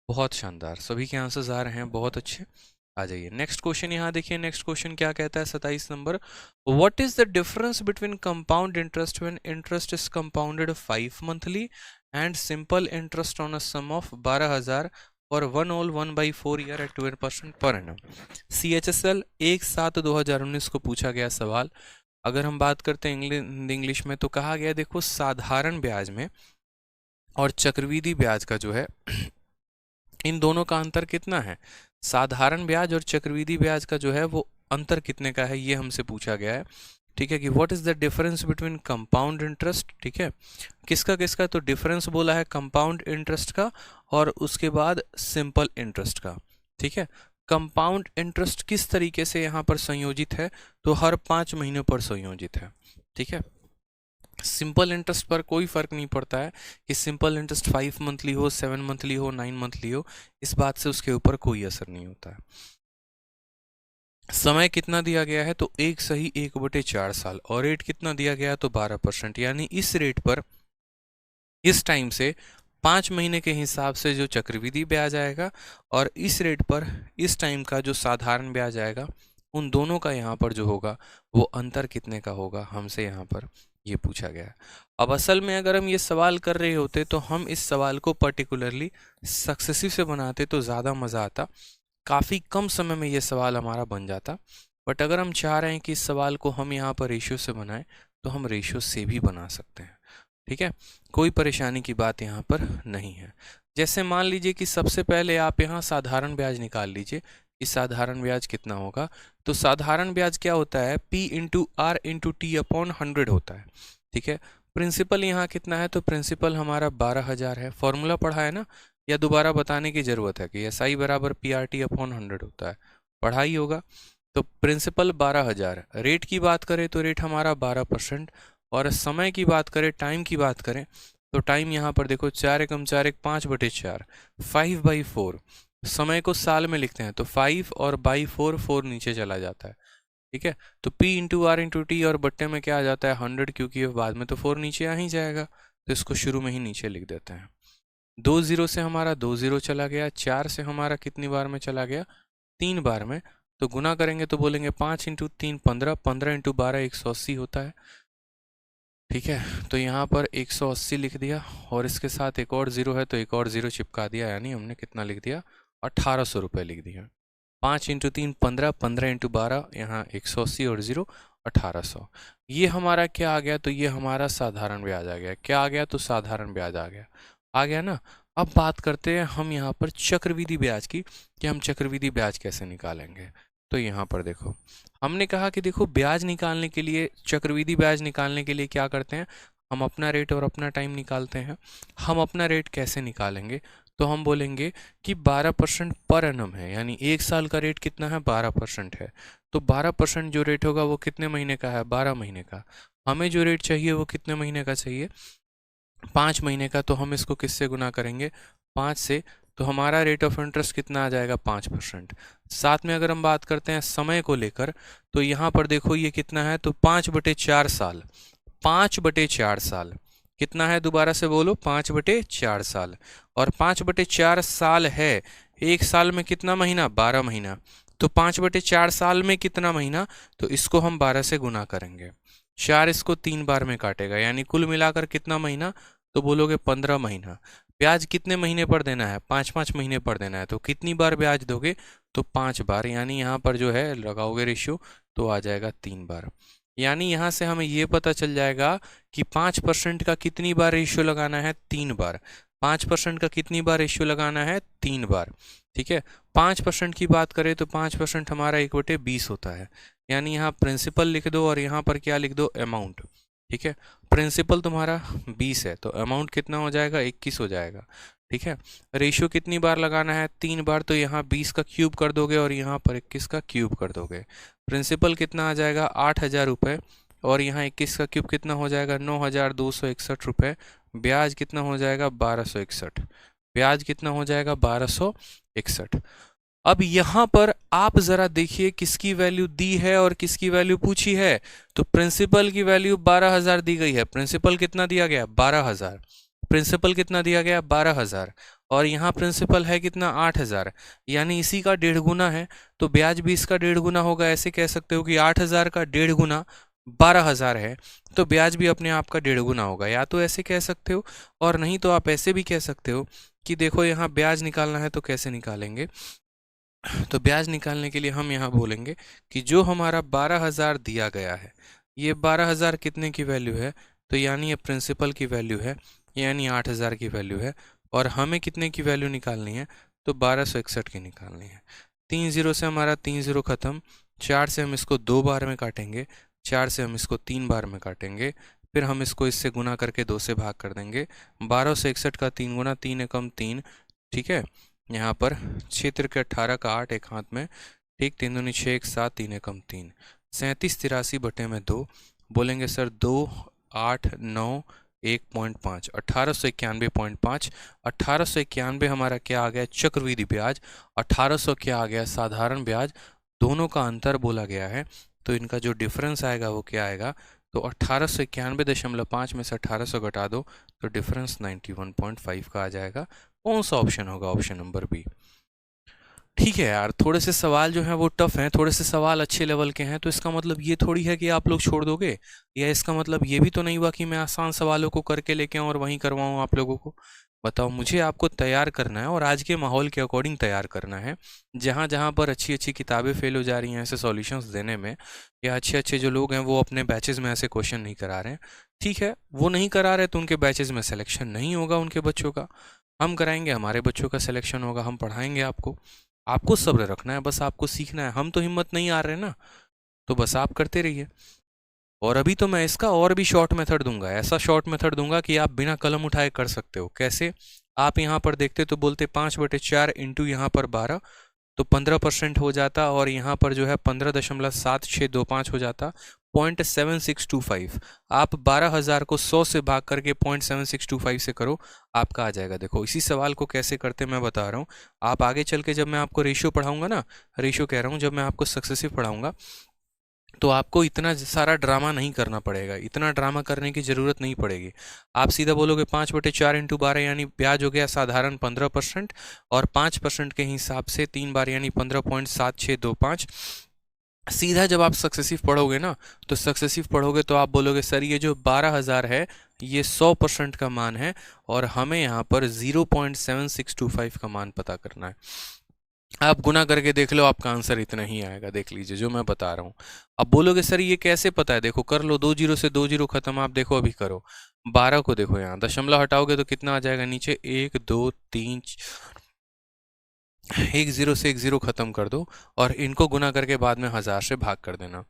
बहुत शानदार, सभी के आंसर्स आ रहे हैं, बहुत अच्छे। आ जाइए नेक्स्ट क्वेश्चन। यहाँ देखिए नेक्स्ट क्वेश्चन क्या कहता है, 27 number. What is the difference between compound interest when interest is compounded 5 monthly and simple interest on a sum of 12,000 for 1/4 year at 12% per annum. CHSL 1/7/2019 को पूछा गया सवाल। अगर हम बात करते हैं इंग्लिश में तो कहा गया देखो साधारण ब्याज में और चक्रवृद्धि ब्याज का जो है इन दोनों का अंतर कितना है? साधारण ब्याज और चक्रवृद्धि ब्याज का जो है वो अंतर कितने का है, ये हमसे पूछा गया है। ठीक है, कि what is the difference between compound interest. ठीक है, किसका किसका? तो डिफरेंस बोला है कंपाउंड इंटरेस्ट का और उसके बाद सिंपल इंटरेस्ट का। ठीक है, कंपाउंड इंटरेस्ट किस तरीके से यहाँ पर संयोजित है? तो हर 5 महीनों पर संयोजित है। ठीक है, सिंपल इंटरेस्ट पर कोई फर्क नहीं पड़ता है कि सिंपल इंटरेस्ट 5 मंथली हो, 7 मंथली हो, 9 मंथली हो, इस बात से उसके ऊपर कोई असर नहीं होता है। समय कितना दिया गया है? तो 1 सही 1/4 साल, और रेट कितना दिया गया है? तो 12%, यानी इस रेट पर इस टाइम से 5 महीने के हिसाब से जो चक्रवृद्धि ब्याज आएगा और इस रेट पर इस टाइम का जो साधारण ब्याज आएगा, उन दोनों का यहाँ पर जो होगा वो अंतर कितने का होगा, हमसे यहाँ पर ये पूछा गया है। अब असल में अगर हम ये सवाल कर रहे होते तो हम इस सवाल को पर्टिकुलरली सक्सेसिव से बनाते तो ज़्यादा मज़ा आता, काफ़ी कम समय में ये सवाल हमारा बन जाता। बट अगर हम चाह रहे हैं कि इस सवाल को हम यहाँ पर रेशियो से बनाएं तो हम रेशियो से भी बना सकते हैं। ठीक है, कोई परेशानी की बात यहाँ पर नहीं है। जैसे मान लीजिए कि सबसे पहले आप यहाँ साधारण ब्याज निकाल लीजिए कि साधारण ब्याज कितना होगा। तो साधारण ब्याज क्या होता है, P into R into T upon 100 होता है। ठीक है, प्रिंसिपल यहाँ कितना है, तो प्रिंसिपल हमारा 12,000 है। फॉर्मूला पढ़ा है ना, या दोबारा बताने की ज़रूरत है कि SI बराबर PRT अपॉन 100 होता है, पढ़ा ही होगा। तो प्रिंसिपल 12,000, रेट की बात करें तो रेट हमारा 12%, और समय की बात करें, टाइम की बात करें तो टाइम यहाँ पर देखो 4 एकम 4 एक 5/4, 5/4। समय को साल में लिखते हैं तो 5 और बाई 4, 4 नीचे चला जाता है। ठीक है, तो P into R into T, और बट्टे में क्या आ जाता है 100, क्योंकि ये बाद में तो 4 नीचे आ ही जाएगा, तो इसको शुरू में ही नीचे लिख देते हैं। 2 0 से हमारा 2 0 चला गया, 4 से हमारा कितनी बार में चला गया, 3 बार में। तो गुना करेंगे तो बोलेंगे 5 इंटू 3 15, 15 इंटू 12 180 होता है। ठीक है, तो यहाँ पर 180 लिख दिया, और इसके साथ एक और ज़ीरो है तो एक और ज़ीरो चिपका दिया, यानी हमने कितना लिख दिया, 1800 रुपये लिख दिया। 5 इंटू 3 15, 15 इंटू 12, यहाँ 180 और ज़ीरो 1800। ये हमारा क्या आ गया, तो ये हमारा साधारण ब्याज आ गया। क्या आ गया, तो साधारण ब्याज आ गया ना। अब बात करते हैं हम यहाँ पर चक्रवृद्धि ब्याज की, कि हम चक्रवृद्धि ब्याज कैसे निकालेंगे। तो यहाँ पर देखो, हमने कहा कि देखो ब्याज निकालने के लिए, चक्रवृद्धि ब्याज निकालने के लिए क्या करते हैं, हम अपना रेट और अपना टाइम निकालते हैं। हम अपना रेट कैसे निकालेंगे, तो हम बोलेंगे कि 12% पर एनम है, यानी एक साल का रेट कितना है, 12% है। तो 12% जो रेट होगा वो कितने महीने का है, 12 महीने का। हमें जो रेट चाहिए वो कितने महीने का चाहिए, 5 महीने का। तो हम इसको किससे गुना करेंगे, 5 से। तो हमारा रेट ऑफ इंटरेस्ट कितना आ जाएगा, 5%। साथ में अगर हम बात करते हैं समय को लेकर, तो यहाँ पर देखो ये कितना है, तो 5/4 साल। 5/4 साल कितना है, दोबारा से बोलो, 5/4 साल। और 5/4 साल है, एक साल में कितना महीना, 12 महीना। तो 5/4 साल में कितना महीना, तो इसको हम 12 से गुना करेंगे। 4 इसको 3 बार में काटेगा, यानी कुल मिलाकर कितना महीना, तो बोलोगे 15 महीना। ब्याज कितने महीने पर देना है, 5-5 महीने पर देना है। तो कितनी बार ब्याज दोगे, तो 5 बार, यानी यहाँ पर जो है लगाओगे रेशियो तो आ जाएगा 3 बार। यानी यहाँ से हमें ये पता चल जाएगा कि 5% का कितनी बार रेशियो लगाना है, 3 बार। 5% का कितनी बार रेशियो लगाना है, 3 बार। ठीक है, 5% की बात करें तो 5% हमारा 1/20 होता है। यानी यहाँ प्रिंसिपल लिख दो और यहाँ पर क्या लिख दो, अमाउंट। ठीक है, प्रिंसिपल तुम्हारा 20 है तो अमाउंट कितना हो जाएगा, 21 हो जाएगा। ठीक है, रेशियो कितनी बार लगाना है, 3 बार। तो यहाँ 20 का क्यूब कर दोगे और यहाँ पर 21 का क्यूब कर दोगे। प्रिंसिपल कितना आ जाएगा, 8,000 रुपये, और यहाँ 21 का क्यूब कितना हो जाएगा, 9,261 रुपये। ब्याज कितना हो जाएगा, 1261। ब्याज कितना हो जाएगा, 1261। अब यहाँ पर आप जरा देखिए किसकी वैल्यू दी है और किसकी वैल्यू पूछी है। तो प्रिंसिपल की वैल्यू 12,000 दी गई है। प्रिंसिपल कितना दिया गया, 12,000। प्रिंसिपल कितना दिया गया, 12,000। और यहाँ प्रिंसिपल है कितना, 8,000, यानी इसी का 1.5 गुना है। तो ब्याज भी इसका 1.5 गुना होगा। ऐसे कह सकते हो कि 8,000 का 1.5 गुना 12,000 है, तो ब्याज भी अपने आप का 1.5 गुना होगा। या तो ऐसे कह सकते हो, और नहीं तो आप ऐसे भी कह सकते हो कि देखो यहाँ ब्याज निकालना है तो कैसे निकालेंगे। तो ब्याज निकालने के लिए हम यहाँ बोलेंगे कि जो हमारा 12,000 दिया गया है, ये 12,000 कितने की वैल्यू है, तो यानी ये प्रिंसिपल की वैल्यू है, यानी 8,000 की वैल्यू है। और हमें कितने की वैल्यू निकालनी है, तो 1261 की निकालनी है। 3 0 से हमारा 3 0 खत्म। 4 से हम इसको 2 बार में काटेंगे, 4 से हम इसको 3 बार में काटेंगे, फिर हम इसको इससे गुना करके 2 से भाग कर देंगे। 1261 का 3 गुना, 3 एकम 3। ठीक है, यहाँ पर 6 तिरके 18 का 8 एक हाथ में। ठीक, 3 दूनी 6 एक 7, 3 एकम 3। 37 83 बटे में 2। बोलेंगे सर 2 8 9 1.5, 1891.5। 1891 हमारा क्या आ गया, चक्रवृद्धि ब्याज। 1800 क्या आ गया, साधारण ब्याज। दोनों का अंतर बोला गया है, तो इनका जो डिफरेंस आएगा वो क्या आएगा, तो 1891.5 में से 1800 घटा दो तो डिफरेंस 91.5 का आ जाएगा। कौन सा ऑप्शन होगा, ऑप्शन नंबर बी। ठीक है यार, थोड़े से सवाल जो हैं वो टफ हैं, थोड़े से सवाल अच्छे लेवल के हैं, तो इसका मतलब ये थोड़ी है कि आप लोग छोड़ दोगे, या इसका मतलब ये भी तो नहीं हुआ कि मैं आसान सवालों को करके लेके आऊँ और वहीं करवाऊँ आप लोगों को। बताओ, मुझे आपको तैयार करना है और आज के माहौल के अकॉर्डिंग तैयार करना है। जहाँ जहाँ पर अच्छी अच्छी किताबें फेल हो जा रही हैं ऐसे सॉल्यूशंस देने में, या अच्छे अच्छे जो लोग हैं वो अपने बैचेज़ में ऐसे क्वेश्चन नहीं करा रहे हैं, ठीक है, वो नहीं करा रहे तो उनके बैचेज़ में सिलेक्शन नहीं होगा उनके बच्चों का। हम कराएंगे, हमारे बच्चों का सिलेक्शन होगा, हम पढ़ाएंगे आपको। आपको सब्र रखना है, बस आपको सीखना है। हम तो हिम्मत नहीं आ रहे ना, तो बस आप करते रहिए। और अभी तो मैं इसका और भी शॉर्ट मेथड दूंगा, ऐसा शॉर्ट मेथड दूंगा कि आप बिना कलम उठाए कर सकते हो। कैसे? आप यहाँ पर देखते तो बोलते 5/4 इंटू यहाँ पर 12, तो 15% हो जाता, और यहाँ पर जो है 15.7625 हो जाता, 0.7625। आप 12,000 को 100 से भाग करके 0.7625 से करो, आपका आ जाएगा। देखो इसी सवाल को कैसे करते मैं बता रहा हूँ। आप आगे चल के जब मैं आपको रेशियो पढ़ाऊंगा ना, रेशियो कह रहा हूँ, जब मैं आपको सक्सेसिव पढ़ाऊंगा, तो आपको इतना सारा ड्रामा नहीं करना पड़ेगा, इतना ड्रामा करने की ज़रूरत नहीं पड़ेगी। आप सीधा बोलोगे 5/4 इंटू 12, यानी ब्याज हो गया साधारण 15%, और 5% के हिसाब से 3 बार यानी 15.7625। सीधा जब आप सक्सेसिव पढ़ोगे ना, तो सक्सेसिव पढ़ोगे तो आप बोलोगे सर ये जो 12,000 है ये 100% का मान है, और हमें यहाँ पर 0.7625 का मान पता करना है। आप गुना करके देख लो, आपका आंसर इतना ही आएगा। देख लीजिए जो मैं बता रहा हूँ। अब बोलोगे सर ये कैसे पता है? देखो कर लो, 2 जीरो से 2 जीरो खत्म। आप देखो अभी करो, 12 को देखो, यहाँ दशमलव हटाओगे तो कितना आ जाएगा नीचे, 1 2 3, 1 जीरो से 1 जीरो खत्म कर दो, और इनको गुना करके बाद में 1000 से भाग कर देना।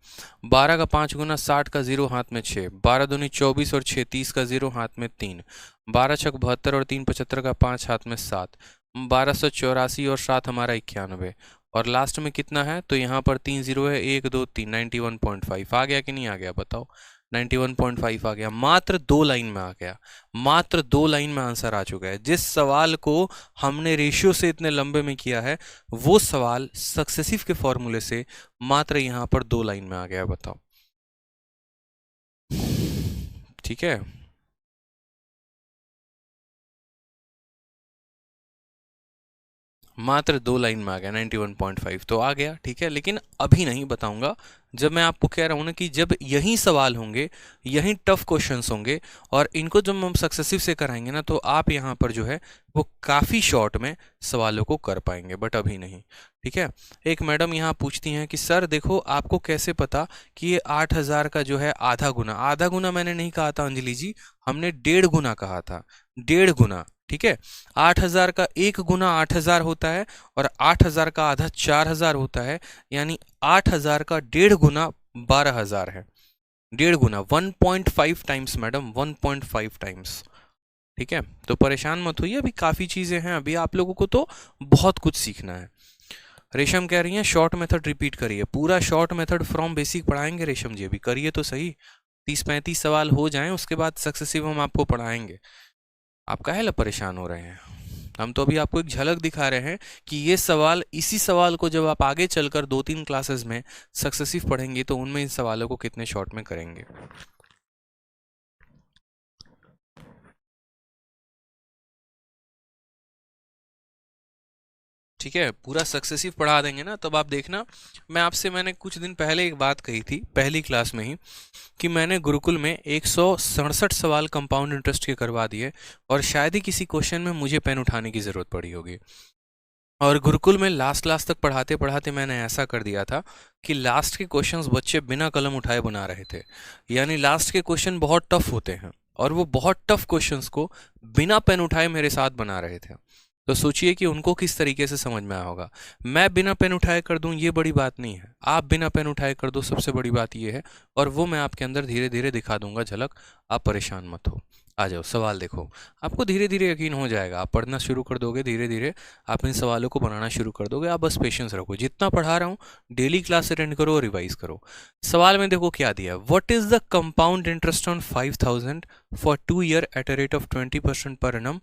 12 का 5 गुना 60 का 0 हाथ में 6, 12 दूनी 24 और 6 30 का 0 हाथ में 3, 12 छक 72 और 3 75 का 5 हाथ में 7, 1284 और 7 हमारा 91, और लास्ट में कितना है? तो यहाँ पर 3 जीरो है, 1 2 3, 91.5 आ गया कि नहीं आ गया बताओ? 91.5 आ गया, मात्र 2 लाइन में आ गया, मात्र 2 लाइन में आंसर आ चुका है। जिस सवाल को हमने रेशियो से इतने लंबे में किया है, वो सवाल सक्सेसिव के फॉर्मूले से मात्र यहाँ पर 2 लाइन में आ गया। बताओ ठीक है? मात्र 2 लाइन में आ गया, 91.5 तो आ गया। ठीक है, लेकिन अभी नहीं बताऊंगा। जब मैं आपको कह रहा हूं ना कि जब यही सवाल होंगे, यही टफ क्वेश्चंस होंगे, और इनको जब हम सक्सेसिव से कराएंगे ना, तो आप यहाँ पर जो है वो काफ़ी शॉर्ट में सवालों को कर पाएंगे, बट अभी नहीं। ठीक है, एक मैडम यहाँ पूछती हैं कि सर देखो आपको कैसे पता कि ये 8,000 का जो है आधा गुना, आधा गुना मैंने नहीं कहा था अंजलि जी, हमने 1.5 गुना कहा था, 1.5 गुना। ठीक है, 8,000 का 1 गुना 8,000 होता है, और 8,000 का आधा 4,000 होता है, यानी 8,000 का 1.5 गुना 12,000 है। 1.5 गुना 1.5 टाइम्स मैडम, 1.5 टाइम्स। ठीक है, तो परेशान मत होइए, अभी काफ़ी चीज़ें हैं, अभी आप लोगों को तो बहुत कुछ सीखना है। रेशम कह रही हैं शॉर्ट मेथड रिपीट करिए, पूरा शॉर्ट मेथड फ्रॉम बेसिक पढ़ाएंगे रेशम जी, अभी करिए तो सही। 30-35 सवाल हो जाएं, उसके बाद सक्सेसिव हम आपको पढ़ाएंगे। आप काहे ला परेशान हो रहे हैं? हम तो अभी आपको एक झलक दिखा रहे हैं कि ये सवाल, इसी सवाल को जब आप आगे चलकर 2-3 क्लासेस में सक्सेसिव पढ़ेंगे, तो उनमें इन सवालों को कितने शॉर्ट में करेंगे। ठीक है, पूरा सक्सेसिव पढ़ा देंगे ना, तब आप देखना। मैंने कुछ दिन पहले एक बात कही थी पहली क्लास में ही, कि मैंने गुरुकुल में 167 सवाल कंपाउंड इंटरेस्ट के करवा दिए, और शायद ही किसी क्वेश्चन में मुझे पेन उठाने की ज़रूरत पड़ी होगी। और गुरुकुल में लास्ट लास्ट तक पढ़ाते पढ़ाते मैंने ऐसा कर दिया था कि लास्ट के क्वेश्चंस बच्चे बिना कलम उठाए बना रहे थे, यानी लास्ट के क्वेश्चन बहुत टफ होते हैं, और वो बहुत टफ क्वेश्चंस को बिना पेन उठाए मेरे साथ बना रहे थे। तो सोचिए कि उनको किस तरीके से समझ में आया होगा। मैं बिना पेन उठाए कर दूं ये बड़ी बात नहीं है, आप बिना पेन उठाए कर दो सबसे बड़ी बात ये है, और वो मैं आपके अंदर धीरे धीरे दिखा दूंगा झलक। आप परेशान मत हो, आ जाओ सवाल देखो। आपको धीरे धीरे यकीन हो जाएगा, आप पढ़ना शुरू कर दोगे, धीरे धीरे आप इन सवालों को बनाना शुरू कर दोगे। आप बस पेशेंस रखो, जितना पढ़ा रहा हूँ डेली क्लास अटेंड करो और रिवाइज करो। सवाल में देखो क्या दिया, what is the compound interest on 5,000 for 2 year eight a rate of 20% per annum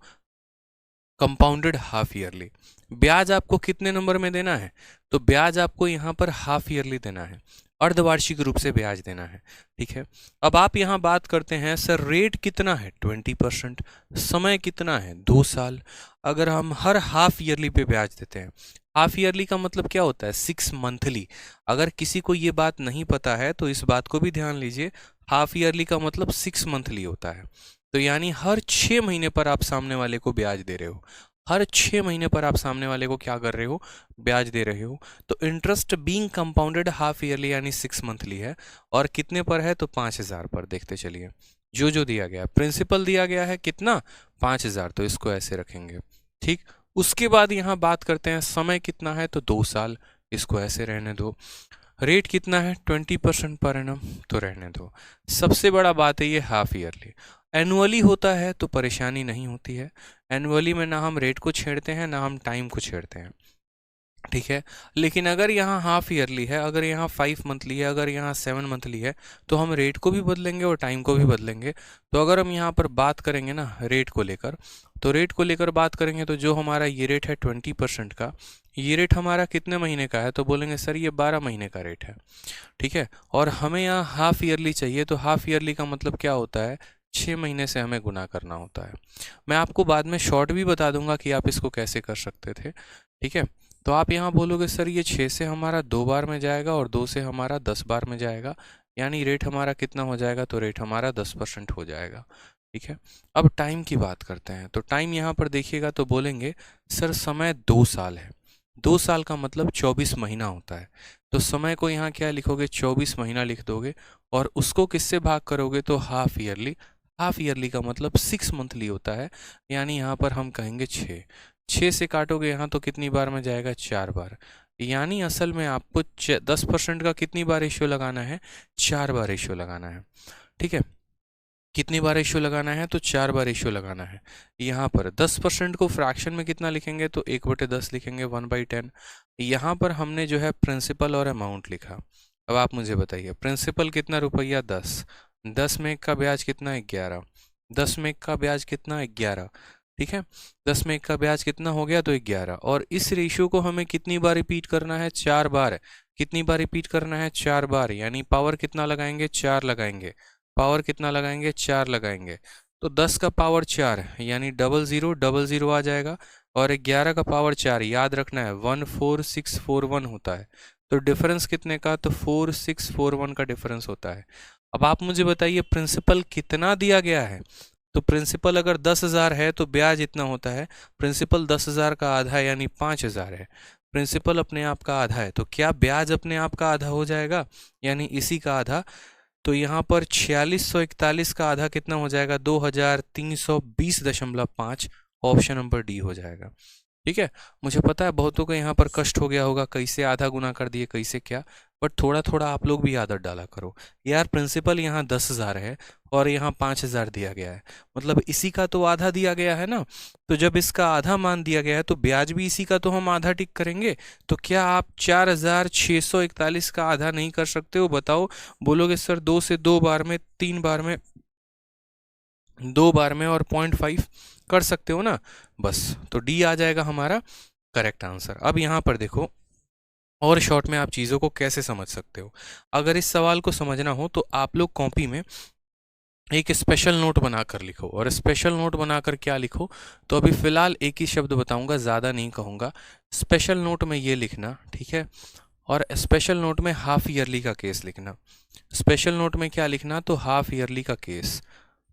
compounded half yearly. ब्याज आपको कितने नंबर में देना है? तो ब्याज आपको यहाँ पर हाफ ईयरली देना है, अर्धवार्षिक रूप से ब्याज देना है। ठीक है, अब आप यहाँ बात करते हैं सर रेट कितना है? 20%। समय कितना है? 2 साल। अगर हम हर हाफ ईयरली पे ब्याज देते हैं, हाफ ईयरली का मतलब क्या होता है? 6 मंथली। अगर किसी को ये बात नहीं पता है तो इस बात को भी ध्यान लीजिए, हाफ ईयरली का मतलब 6 मंथली होता है। तो यानी हर 6 महीने पर आप सामने वाले को ब्याज दे रहे हो, हर 6 महीने पर आप सामने वाले को क्या कर रहे हो? ब्याज दे रहे हो। तो interest being compounded half yearly यानी 6 मंथली है, और कितने पर है? तो 5,000 पर। देखते चलिए, जो जो दिया गया, प्रिंसिपल दिया गया है कितना? 5,000, तो इसको ऐसे रखेंगे। ठीक, उसके बाद यहाँ बात करते हैं समय कितना है, तो 2 साल, इसको ऐसे रहने दो। रेट कितना है, 20% पर एनम, तो रहने दो। सबसे बड़ा बात है ये हाफ ईयरली। एनुअली होता है तो परेशानी नहीं होती है। एनुअली में ना हम रेट को छेड़ते हैं ना हम टाइम को छेड़ते हैं, ठीक है। लेकिन अगर यहाँ हाफ ईयरली है, अगर यहाँ 5 मंथली है, अगर यहाँ 7 मंथली है, तो हम रेट को भी बदलेंगे और टाइम को भी बदलेंगे। तो अगर हम यहाँ पर बात करेंगे ना रेट को लेकर, तो रेट को लेकर बात करेंगे तो जो हमारा ये रेट है 20% का, ये रेट हमारा कितने महीने का है, तो बोलेंगे सर ये 12 महीने का रेट है, ठीक है। और हमें यहाँ हाफ ईयरली चाहिए, तो हाफ ईयरली का मतलब क्या होता है, 6 महीने से हमें गुना करना होता है। मैं आपको बाद में शॉर्ट भी बता दूंगा कि आप इसको कैसे कर सकते थे, ठीक है। तो आप यहाँ बोलोगे सर ये 6 से हमारा 2 बार में जाएगा और 2 से हमारा 10 बार में जाएगा, यानी रेट हमारा कितना हो जाएगा, तो रेट हमारा 10% हो जाएगा, ठीक है। अब टाइम की बात करते हैं, तो टाइम यहाँ पर देखिएगा तो बोलेंगे सर समय 2 साल है। 2 साल का मतलब 24 महीना होता है, तो समय को यहाँ क्या लिखोगे, 24 महीना लिख दोगे और उसको किससे भाग करोगे, तो हाफ ईयरली। हाफ ईयरली का मतलब 6 मंथली होता है, यानी यहाँ पर हम कहेंगे 6 से काटोगे यहाँ तो कितनी बार में जाएगा, 4 बार। यानी असल में आपको 10% का कितनी बार रेशियो लगाना है, 4 बार रेशियो लगाना है, ठीक है। कितनी बार रेशियो लगाना है, तो 4 बार रेशियो लगाना है। यहाँ पर 10% को फ्रैक्शन में कितना लिखेंगे, तो 1/10 लिखेंगे, 1/10। यहाँ पर हमने जो है प्रिंसिपल और अमाउंट लिखा। अब आप मुझे बताइए प्रिंसिपल कितना, रुपया 10, 10 में 1 का ब्याज कितना, 11, 10 में 1 का ब्याज कितना, 11, ठीक है। 10 में 1 का ब्याज कितना हो गया, तो 11। और इस रेशियो को हमें कितनी बार रिपीट करना है, 4 बार। कितनी बार रिपीट करना है, 4 बार, यानी पावर कितना लगाएंगे, 4 लगाएंगे। पावर कितना लगाएंगे, 4 लगाएंगे। तो 10 का पावर 4 यानी 0000 आ जाएगा, और 11 का पावर 4 याद रखना है 14641 होता है। तो डिफरेंस कितने का, तो 4641 का डिफरेंस होता है। अब आप मुझे बताइए प्रिंसिपल कितना दिया गया है, तो प्रिंसिपल अगर 10,000 है तो ब्याज इतना होता है। प्रिंसिपल 10,000 का आधा यानी 5,000 है। प्रिंसिपल अपने आप का आधा है, तो क्या ब्याज अपने आप का आधा हो जाएगा, यानी इसी का आधा। तो यहाँ पर 4641 का आधा कितना हो जाएगा, 2320.5। ऑप्शन नंबर डी हो जाएगा, ठीक है। मुझे पता है बहुतों को यहाँ पर कष्ट हो गया होगा, कैसे आधा गुना कर दिए, कैसे क्या, बट थोड़ा थोड़ा आप लोग भी आदत डाला करो यार। प्रिंसिपल यहाँ 10,000 है और यहाँ 5,000 दिया गया है, मतलब इसी का तो आधा दिया गया है ना। तो जब इसका आधा मान दिया गया है तो ब्याज भी इसी का तो हम आधा टिक करेंगे। तो क्या आप 4,641 का आधा नहीं कर सकते हो, बताओ। बोलोगे सर 2 से 2 बार में, 3 बार में, 2 बार में और 0.5 कर सकते हो ना, बस। तो डी आ जाएगा हमारा करेक्ट आंसर। अब यहाँ पर देखो और शॉर्ट में आप चीज़ों को कैसे समझ सकते हो। अगर इस सवाल को समझना हो तो आप लोग कॉपी में एक स्पेशल नोट बनाकर लिखो। और स्पेशल नोट बनाकर क्या लिखो, तो अभी फ़िलहाल एक ही शब्द बताऊंगा, ज़्यादा नहीं कहूँगा। स्पेशल नोट में ये लिखना, ठीक है। और स्पेशल नोट में हाफ ईयरली का केस लिखना। स्पेशल नोट में क्या लिखना, तो हाफ ईयरली का केस,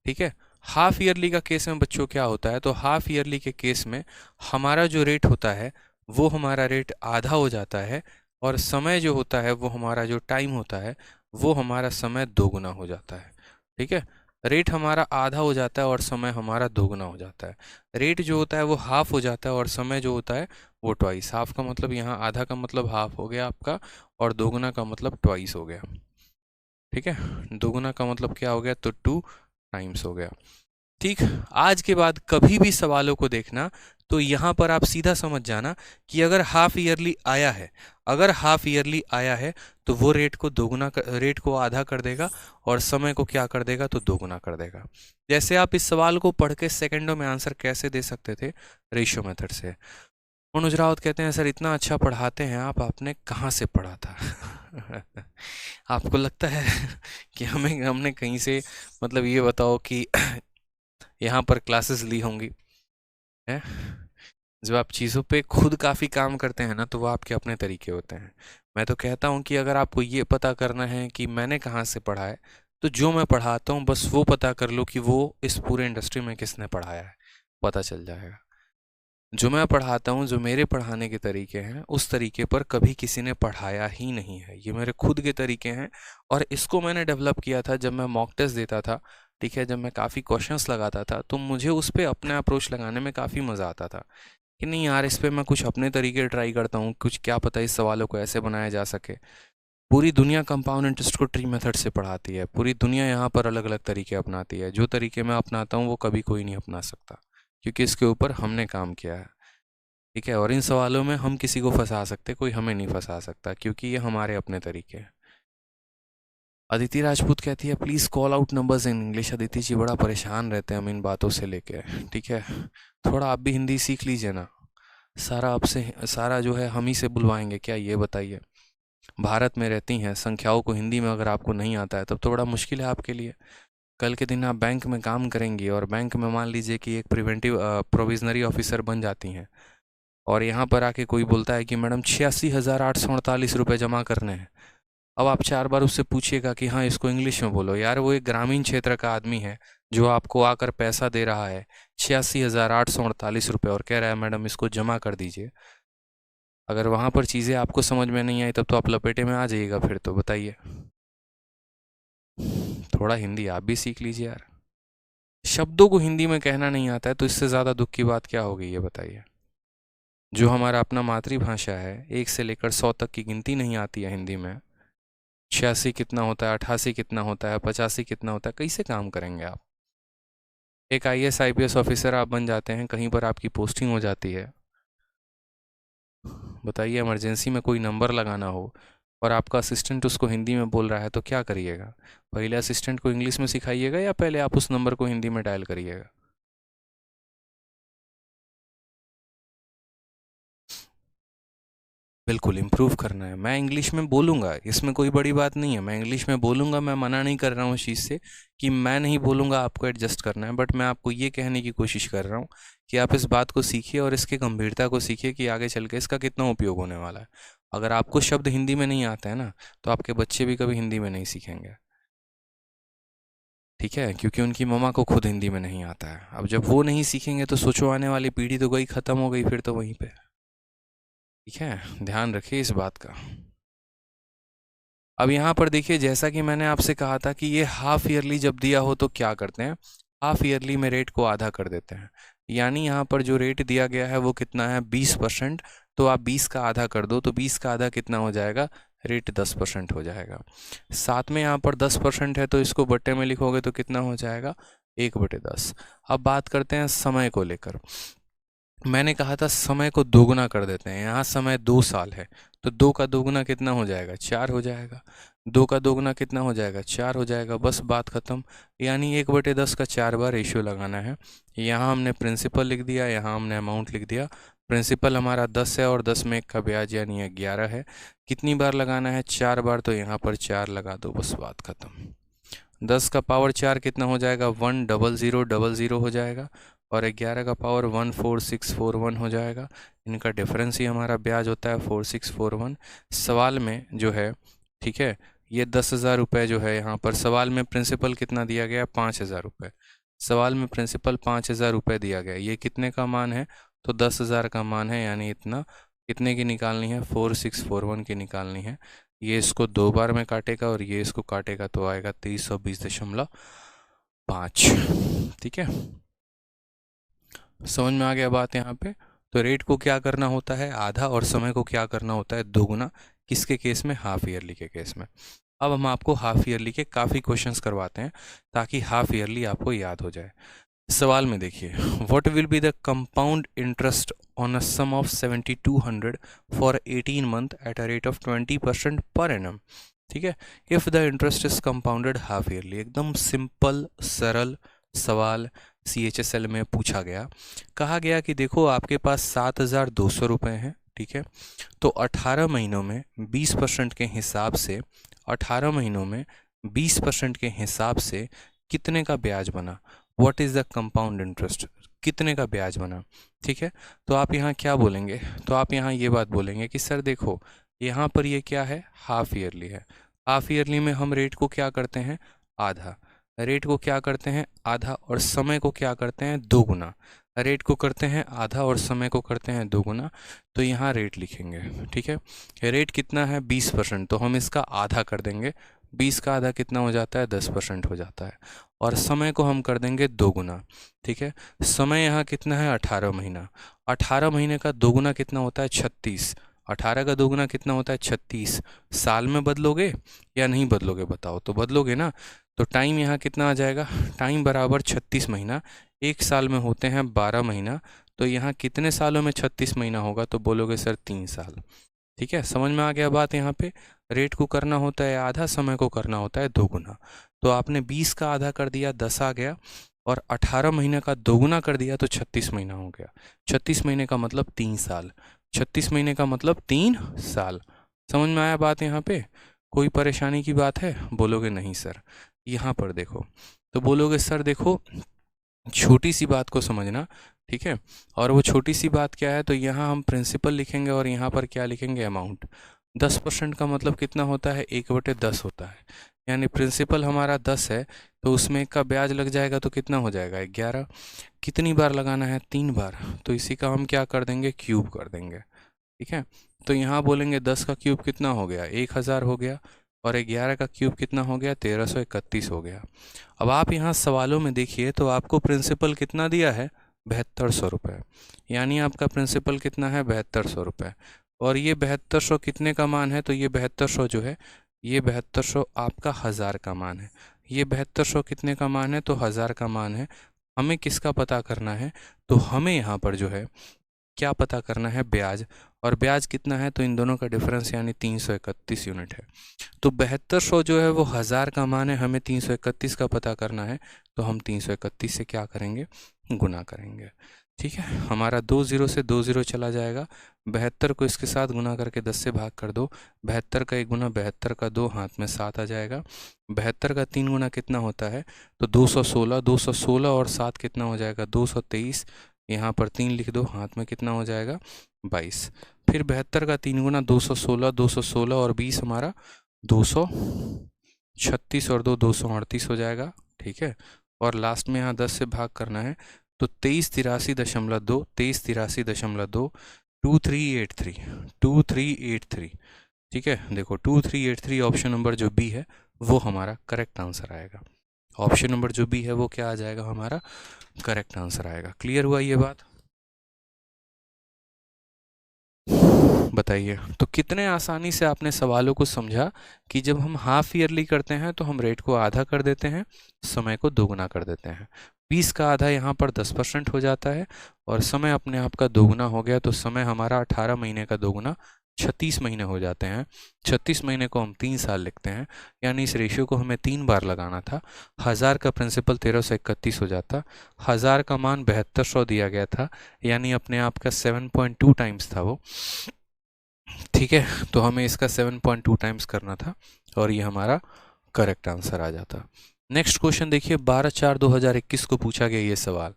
ठीक है। हाफ ईयरली का केस में बच्चों क्या होता है, तो हाफ ईयरली के केस में हमारा जो रेट होता है वो हमारा रेट आधा हो जाता है, और समय जो होता है वो हमारा जो टाइम होता है वो हमारा समय दोगुना हो जाता है, ठीक है। रेट हमारा आधा हो जाता है और समय हमारा दोगुना हो जाता है। रेट जो होता है वो हाफ हो जाता है और समय जो होता है वो ट्वाइस। हाफ का मतलब यहाँ आधा का मतलब हाफ हो गया आपका, और दोगुना का मतलब ट्वाइस हो गया, ठीक है। दोगुना का मतलब क्या हो गया, तो 2 टाइम्स हो गया, ठीक। आज के बाद कभी भी सवालों को देखना तो यहाँ पर आप सीधा समझ जाना कि अगर हाफ ईयरली आया है, अगर हाफ ईयरली आया है तो वो रेट को दोगुना रेट को आधा कर देगा और समय को क्या कर देगा, तो दोगुना कर देगा। जैसे आप इस सवाल को पढ़ के सेकेंडों में आंसर कैसे दे सकते थे, रेशियो मेथड से। मनोज रावत कहते हैं सर इतना अच्छा पढ़ाते हैं आप, आपने कहाँ से पढ़ा था? आपको लगता है कि हमने कहीं से, मतलब ये बताओ कि यहाँ पर क्लासेस ली होंगी है। जब आप चीज़ों पे खुद काफ़ी काम करते हैं ना तो वो आपके अपने तरीके होते हैं। मैं तो कहता हूँ कि अगर आपको ये पता करना है कि मैंने कहाँ से पढ़ा है, तो जो मैं पढ़ाता हूँ बस वो पता कर लो कि वो इस पूरे इंडस्ट्री में किसने पढ़ाया है, पता चल जाएगा। जो मैं पढ़ाता हूँ, जो मेरे पढ़ाने के तरीके हैं, उस तरीके पर कभी किसी ने पढ़ाया ही नहीं है। ये मेरे खुद के तरीके हैं और इसको मैंने डेवलप किया था जब मैं मॉक टेस्ट देता था, ठीक है। जब मैं काफ़ी क्वेश्चंस लगाता था तो मुझे उस पर अपना अप्रोच लगाने में काफ़ी मज़ा आता था कि नहीं यार इस पे मैं कुछ अपने तरीके ट्राई करता हूँ, कुछ क्या पता इस सवालों को ऐसे बनाया जा सके। पूरी दुनिया कंपाउंड इंटरेस्ट को ट्री मेथड से पढ़ाती है, पूरी दुनिया यहाँ पर अलग अलग तरीके अपनाती है। जो तरीके मैं अपनाता हूँ वो कभी कोई नहीं अपना सकता, क्योंकि इसके ऊपर हमने काम किया है। ठीक है, और इन सवालों में हम किसी को फंसा सकते, कोई हमें नहीं फंसा सकता, क्योंकि ये हमारे अपने तरीके हैं। अदिति राजपूत कहती है please call out numbers in English. Aditi ji बड़ा परेशान रहते हैं हम इन बातों से लेके। ठीक है, थोड़ा आप भी हिंदी सीख लीजिए ना। सारा आपसे, सारा जो है हम ही से बुलवाएंगे क्या, ये बताइए। भारत में रहती हैं, संख्याओं को हिंदी में अगर आपको नहीं आता है तब तो बड़ा मुश्किल है आपके लिए। कल के दिन आप बैंक में काम करेंगी और बैंक में मान लीजिए कि एक प्रिवेंटिव प्रोविजनरी ऑफिसर बन जाती हैं, और यहाँ पर आके कोई बोलता है कि मैडम 86,848 रुपये जमा करने हैं। अब आप 4 बार उससे पूछिएगा कि हाँ इसको इंग्लिश में बोलो। यार वो एक ग्रामीण क्षेत्र का आदमी है जो आपको आकर पैसा दे रहा है 86,848 रुपये, और कह रहा है मैडम इसको जमा कर दीजिए। अगर वहाँ पर चीज़ें आपको समझ में नहीं आई तब तो आप लपेटे में आ जाइएगा फिर तो, बताइए। थोड़ा हिंदी आप भी सीख लीजिए यार। शब्दों को हिंदी में कहना नहीं आता है तो इससे ज़्यादा दुख की बात क्या होगी, ये बताइए। जो हमारा अपना मातृभाषा है, 1 से लेकर 100 तक की गिनती नहीं आती है हिंदी में। 86 कितना होता है, 88 कितना होता है, 85 कितना होता है, कैसे काम करेंगे आप। एक IAS IPS ऑफिसर आप बन जाते हैं, कहीं पर आपकी पोस्टिंग हो जाती है, बताइए इमरजेंसी में कोई नंबर लगाना हो और आपका असिस्टेंट उसको हिंदी में बोल रहा है तो क्या करिएगा। पहले असिस्टेंट को इंग्लिश में सिखाइएगा या पहले आप उस नंबर को हिंदी में डायल करिएगा। बिल्कुल इम्प्रूव करना है। मैं इंग्लिश में बोलूँगा, इसमें कोई बड़ी बात नहीं है, मैं इंग्लिश में बोलूँगा, मैं मना नहीं कर रहा हूँ इस चीज़ से कि मैं नहीं बोलूँगा, आपको एडजस्ट करना है। बट मैं आपको ये कहने की कोशिश कर रहा हूँ कि आप इस बात को सीखिए और इसकी गंभीरता को सीखिए कि आगे चल के इसका कितना उपयोग होने वाला है। अगर आपको शब्द हिंदी में नहीं आता है ना, तो आपके बच्चे भी कभी हिंदी में नहीं सीखेंगे। ठीक है, क्योंकि उनकी मम्मा को खुद हिंदी में नहीं आता है। अब जब वो नहीं सीखेंगे तो सोचो आने वाली पीढ़ी तो गई, ख़त्म हो गई फिर तो वहीं पे। ठीक है, ध्यान रखिए इस बात का। अब यहाँ पर देखिए, जैसा कि मैंने आपसे कहा था कि ये हाफ ईयरली जब दिया हो तो क्या करते हैं, हाफ ईयरली में रेट को आधा कर देते हैं। यानी यहाँ पर जो रेट दिया गया है वो कितना है, 20%। तो आप 20 का आधा कर दो तो 20 का आधा कितना हो जाएगा, रेट 10% हो जाएगा। साथ में यहाँ पर 10% है तो इसको बट्टे में लिखोगे तो कितना हो जाएगा, 1/10। अब बात करते हैं समय को लेकर। मैंने कहा था समय को दोगुना कर देते हैं। यहाँ समय 2 साल है तो 2 का दोगुना कितना हो जाएगा, 4 हो जाएगा। 2 का दोगुना कितना हो जाएगा, 4 हो जाएगा। बस बात ख़त्म। यानी 1/10 का 4 बार रेशियो लगाना है। यहाँ हमने प्रिंसिपल लिख दिया, यहाँ हमने अमाउंट लिख दिया। प्रिंसिपल हमारा 10 है और 10 में 1 का ब्याज यानी 11 है। कितनी बार लगाना है, 4 बार। तो यहाँ पर 4 लगा दो, बस बात ख़त्म। 10 का पावर 4 कितना हो जाएगा, 10000 हो जाएगा। और 11 का पावर 14641 हो जाएगा। इनका डिफरेंस ही हमारा ब्याज होता है 4641। सवाल में जो है, ठीक है, ये 10,000 रुपये जो है, यहाँ पर सवाल में प्रिंसिपल कितना दिया गया, 5,000 रुपये। सवाल में प्रिंसिपल 5,000 रुपये दिया गया। ये कितने का मान है, तो 10,000 का मान है, यानी इतना कितने की निकालनी है, 4641 की निकालनी है। ये इसको 2 बार में काटेगा और ये इसको काटेगा तो आएगा 2320.5। ठीक है, समझ में आ गया बात यहाँ पे। तो रेट को क्या करना होता है, आधा, और समय को क्या करना होता है, दोगुना। किसके केस में, हाफ ईयरली के केस में। अब हम आपको हाफ ईयरली के काफ़ी क्वेश्चंस करवाते हैं ताकि हाफ ईयरली आपको याद हो जाए। सवाल में देखिए, what will be the compound interest on a sum of 7200 for 18 month at a rate of 20% per annum. ठीक है, if the interest is compounded half yearly. एकदम सिंपल सरल सवाल CHSL में पूछा गया। कहा गया कि देखो आपके पास 7,200 रुपये हैं, ठीक है, तो 18 महीनों में 20% के हिसाब से, 18 महीनों में 20% के हिसाब से कितने का ब्याज बना, what is the compound interest, कितने का ब्याज बना। ठीक है, तो आप यहाँ क्या बोलेंगे, तो आप यहाँ ये बात बोलेंगे कि सर देखो यहाँ पर ये क्या है, हाफ ईयरली है। हाफ ईयरली में हम रेट को क्या करते हैं, आधा। रेट को क्या करते हैं, आधा, और समय को क्या करते हैं, दोगुना। रेट को करते हैं आधा और समय को करते हैं दोगुना। तो यहाँ रेट लिखेंगे। ठीक है, रेट कितना है, 20%, तो हम इसका आधा कर देंगे, 20 का आधा कितना हो जाता है, 10% हो जाता है। और समय को हम कर देंगे 2 गुना। ठीक है, समय यहाँ कितना है, 18 महीना। 18 महीने का 2 गुना कितना होता है, 36। 18 का 2 गुना कितना होता है, 36। साल में बदलोगे या नहीं बदलोगे बताओ, तो बदलोगे ना। तो टाइम यहाँ कितना आ जाएगा, टाइम बराबर 36 महीना। एक साल में होते हैं 12 महीना, तो यहाँ कितने सालों में 36 महीना होगा, तो बोलोगे सर 3 साल। ठीक है, समझ में आ गया बात। यहाँ पे रेट को करना होता है आधा, समय को करना होता है 2 गुना। तो आपने 20 का आधा कर दिया, 10 आ गया, और 18 महीने का 2 गुना कर दिया तो 36 महीना हो गया। 36 महीने का मतलब 3 साल। 36 महीने का मतलब 3 साल। समझ में आया बात यहाँ पे? कोई परेशानी की बात है? बोलोगे नहीं सर। यहाँ पर देखो, तो बोलोगे सर देखो छोटी सी बात को समझना। ठीक है, और वो छोटी सी बात क्या है, तो यहाँ हम प्रिंसिपल लिखेंगे और यहाँ पर क्या लिखेंगे, अमाउंट। 10% का मतलब कितना होता है, 1/10 होता है। यानी प्रिंसिपल हमारा 10 है, तो उसमें का ब्याज लग जाएगा तो कितना हो जाएगा, 11। कितनी बार लगाना है, 3 बार। तो इसी का हम क्या कर देंगे, क्यूब कर देंगे। ठीक है, तो यहाँ बोलेंगे 10 का क्यूब कितना हो गया, 1000 हो गया, और 11 का क्यूब कितना हो गया, 1331 हो गया। अब आप यहाँ सवालों में देखिए तो आपको प्रिंसिपल कितना दिया है, 7200 रुपये। यानी आपका प्रिंसिपल कितना है, 7200 रुपये। और ये 7200 कितने का मान है, तो ये 7200 जो है, ये 7200 आपका 1000 का मान है। ये 7200 कितने का मान है, तो 1000 का मान है। हमें किसका पता करना है, तो हमें यहाँ पर जो है क्या पता करना है, ब्याज। और ब्याज कितना है, तो इन दोनों का डिफरेंस यानी 331 यूनिट है। तो 7200 जो है वो 1000 का मान है, हमें 331 का पता करना है, तो हम 331 से क्या करेंगे, गुना करेंगे। ठीक है, हमारा 2 0 से 2 0 चला जाएगा। 72 को इसके साथ गुना करके 10 से भाग कर दो। 72 का 1 गुना, 72 का 2, हाथ में 7 आ जाएगा। 72 का 3 गुना कितना होता है, तो 216। 216 और 7 कितना हो जाएगा, 223। यहाँ पर 3 लिख दो, हाथ में कितना हो जाएगा, 22। फिर 72 का 3 गुना, 216। 216 और 20 हमारा 236, और 2 238 हो जाएगा। ठीक है, और लास्ट में यहाँ 10 से भाग करना है, तो 2383.2, 2383.2, 2383, 2383। ठीक है, देखो 2383 ऑप्शन नंबर जो बी है वो हमारा करेक्ट आंसर आएगा। ऑप्शन नंबर जो बी है वो क्या आ जाएगा, हमारा करेक्ट आंसर आएगा। क्लियर हुआ ये बात? बताइए, तो कितने आसानी से आपने सवालों को समझा कि जब हम हाफ ईयरली करते हैं तो हम रेट को आधा कर देते हैं, समय को दोगुना कर देते हैं। 20 का आधा यहाँ पर 10% हो जाता है, और समय अपने आप का दोगुना हो गया, तो समय हमारा 18 महीने का दोगुना 36 महीने हो जाते हैं। 36 महीने को हम 3 साल लिखते हैं, यानी इस रेशियो को हमें 3 बार लगाना था। 1000 का प्रिंसिपल 1331 हो जाता, 1000 का मान 7200 दिया गया था, यानी अपने आप का 7.2 टाइम्स था वो। ठीक है, तो हमें इसका 7.2 टाइम्स करना था, और ये हमारा करेक्ट आंसर आ जाता। नेक्स्ट क्वेश्चन देखिए, 12/4/2021 को पूछा गया ये सवाल।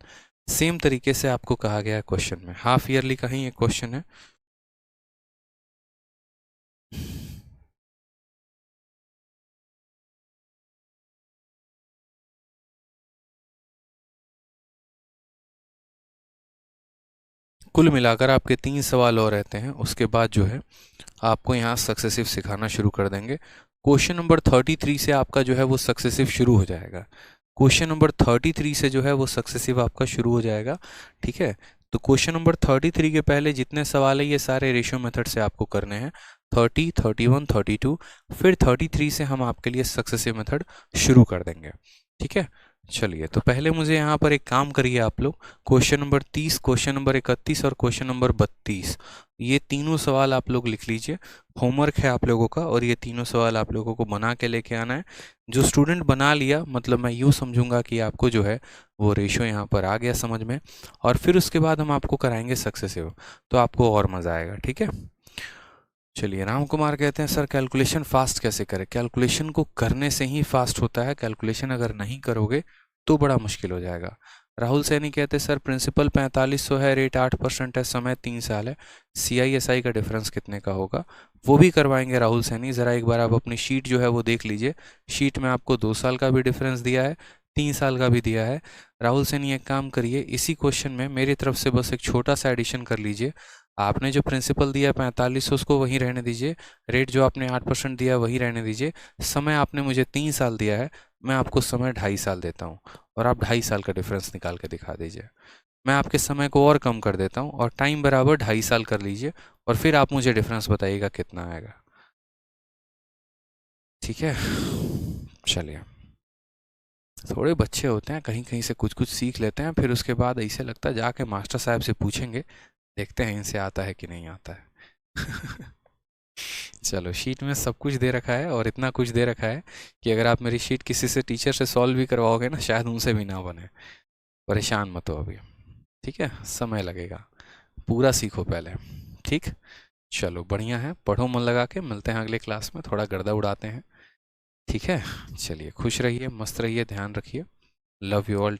सेम तरीके से आपको कहा गया है क्वेश्चन में, हाफ ईयरली का ही एक क्वेश्चन है। कुल मिलाकर आपके 3 सवाल और रहते हैं, उसके बाद जो है आपको यहाँ सक्सेसिव सिखाना शुरू कर देंगे। क्वेश्चन नंबर 33 से आपका जो है वो सक्सेसिव शुरू हो जाएगा। क्वेश्चन नंबर 33 से जो है वो सक्सेसिव आपका शुरू हो जाएगा। ठीक है, तो क्वेश्चन नंबर 33 के पहले जितने सवाल है ये सारे रेशियो मेथड से आपको करने हैं, 30, 31, 32। फिर 33 से हम आपके लिए सक्सेसिव मेथड शुरू कर देंगे। ठीक है, चलिए, तो पहले मुझे यहाँ पर एक काम करिए आप लोग, क्वेश्चन नंबर 30, क्वेश्चन नंबर 31 और क्वेश्चन नंबर 32, ये तीनों सवाल आप लोग लिख लीजिए। होमवर्क है आप लोगों का, और ये तीनों सवाल आप लोगों को बना के लेके आना है। जो स्टूडेंट बना लिया, मतलब मैं यूँ समझूंगा कि आपको जो है वो रेशियो यहाँ पर आ गया समझ में, और फिर उसके बाद हम आपको कराएंगे सक्सेसिव, तो आपको और मज़ा आएगा। ठीक है, चलिए, राम कुमार कहते हैं सर कैलकुलेशन फास्ट कैसे करें? कैलकुलेशन को करने से ही फास्ट होता है, कैलकुलेशन अगर नहीं करोगे तो बड़ा मुश्किल हो जाएगा। राहुल सैनी कहते हैं सर प्रिंसिपल 4500 है, रेट 8% है, समय 3 साल है, CISI का डिफरेंस कितने का होगा? वो भी करवाएंगे राहुल सैनी। ज़रा एक बार आप अपनी शीट जो है वो देख लीजिए, शीट में आपको 2 साल का भी डिफरेंस दिया है, 3 साल का भी दिया है। राहुल सैनी एक काम करिए, इसी क्वेश्चन में मेरी तरफ से बस एक छोटा सा एडिशन कर लीजिए। आपने जो प्रिंसिपल दिया 4500 उसको वहीं रहने दीजिए, रेट जो आपने 8% दिया वहीं रहने दीजिए, समय आपने मुझे 3 साल दिया है, मैं आपको समय 2.5 साल देता हूँ और आप 2.5 साल का डिफरेंस निकाल के दिखा दीजिए। मैं आपके समय को और कम कर देता हूँ और टाइम बराबर 2.5 साल कर लीजिए और फिर आप मुझे डिफरेंस बताइएगा कितना आएगा। ठीक है, चलिए। थोड़े बच्चे होते हैं कहीं कहीं से कुछ कुछ सीख लेते हैं, फिर उसके बाद ऐसे लगता है जाके मास्टर साहब से पूछेंगे, देखते हैं इनसे आता है कि नहीं आता है। चलो, शीट में सब कुछ दे रखा है और इतना कुछ दे रखा है कि अगर आप मेरी शीट किसी से टीचर से सॉल्व भी करवाओगे ना, शायद उनसे भी ना बने। परेशान मत हो अभी, ठीक है, समय लगेगा, पूरा सीखो पहले। ठीक, चलो बढ़िया है, पढ़ो मन लगा के, मिलते हैं अगले क्लास में, थोड़ा गर्दा उड़ाते हैं। ठीक है, चलिए, खुश रहिए, मस्त रहिए, ध्यान रखिए, लव यू ऑल।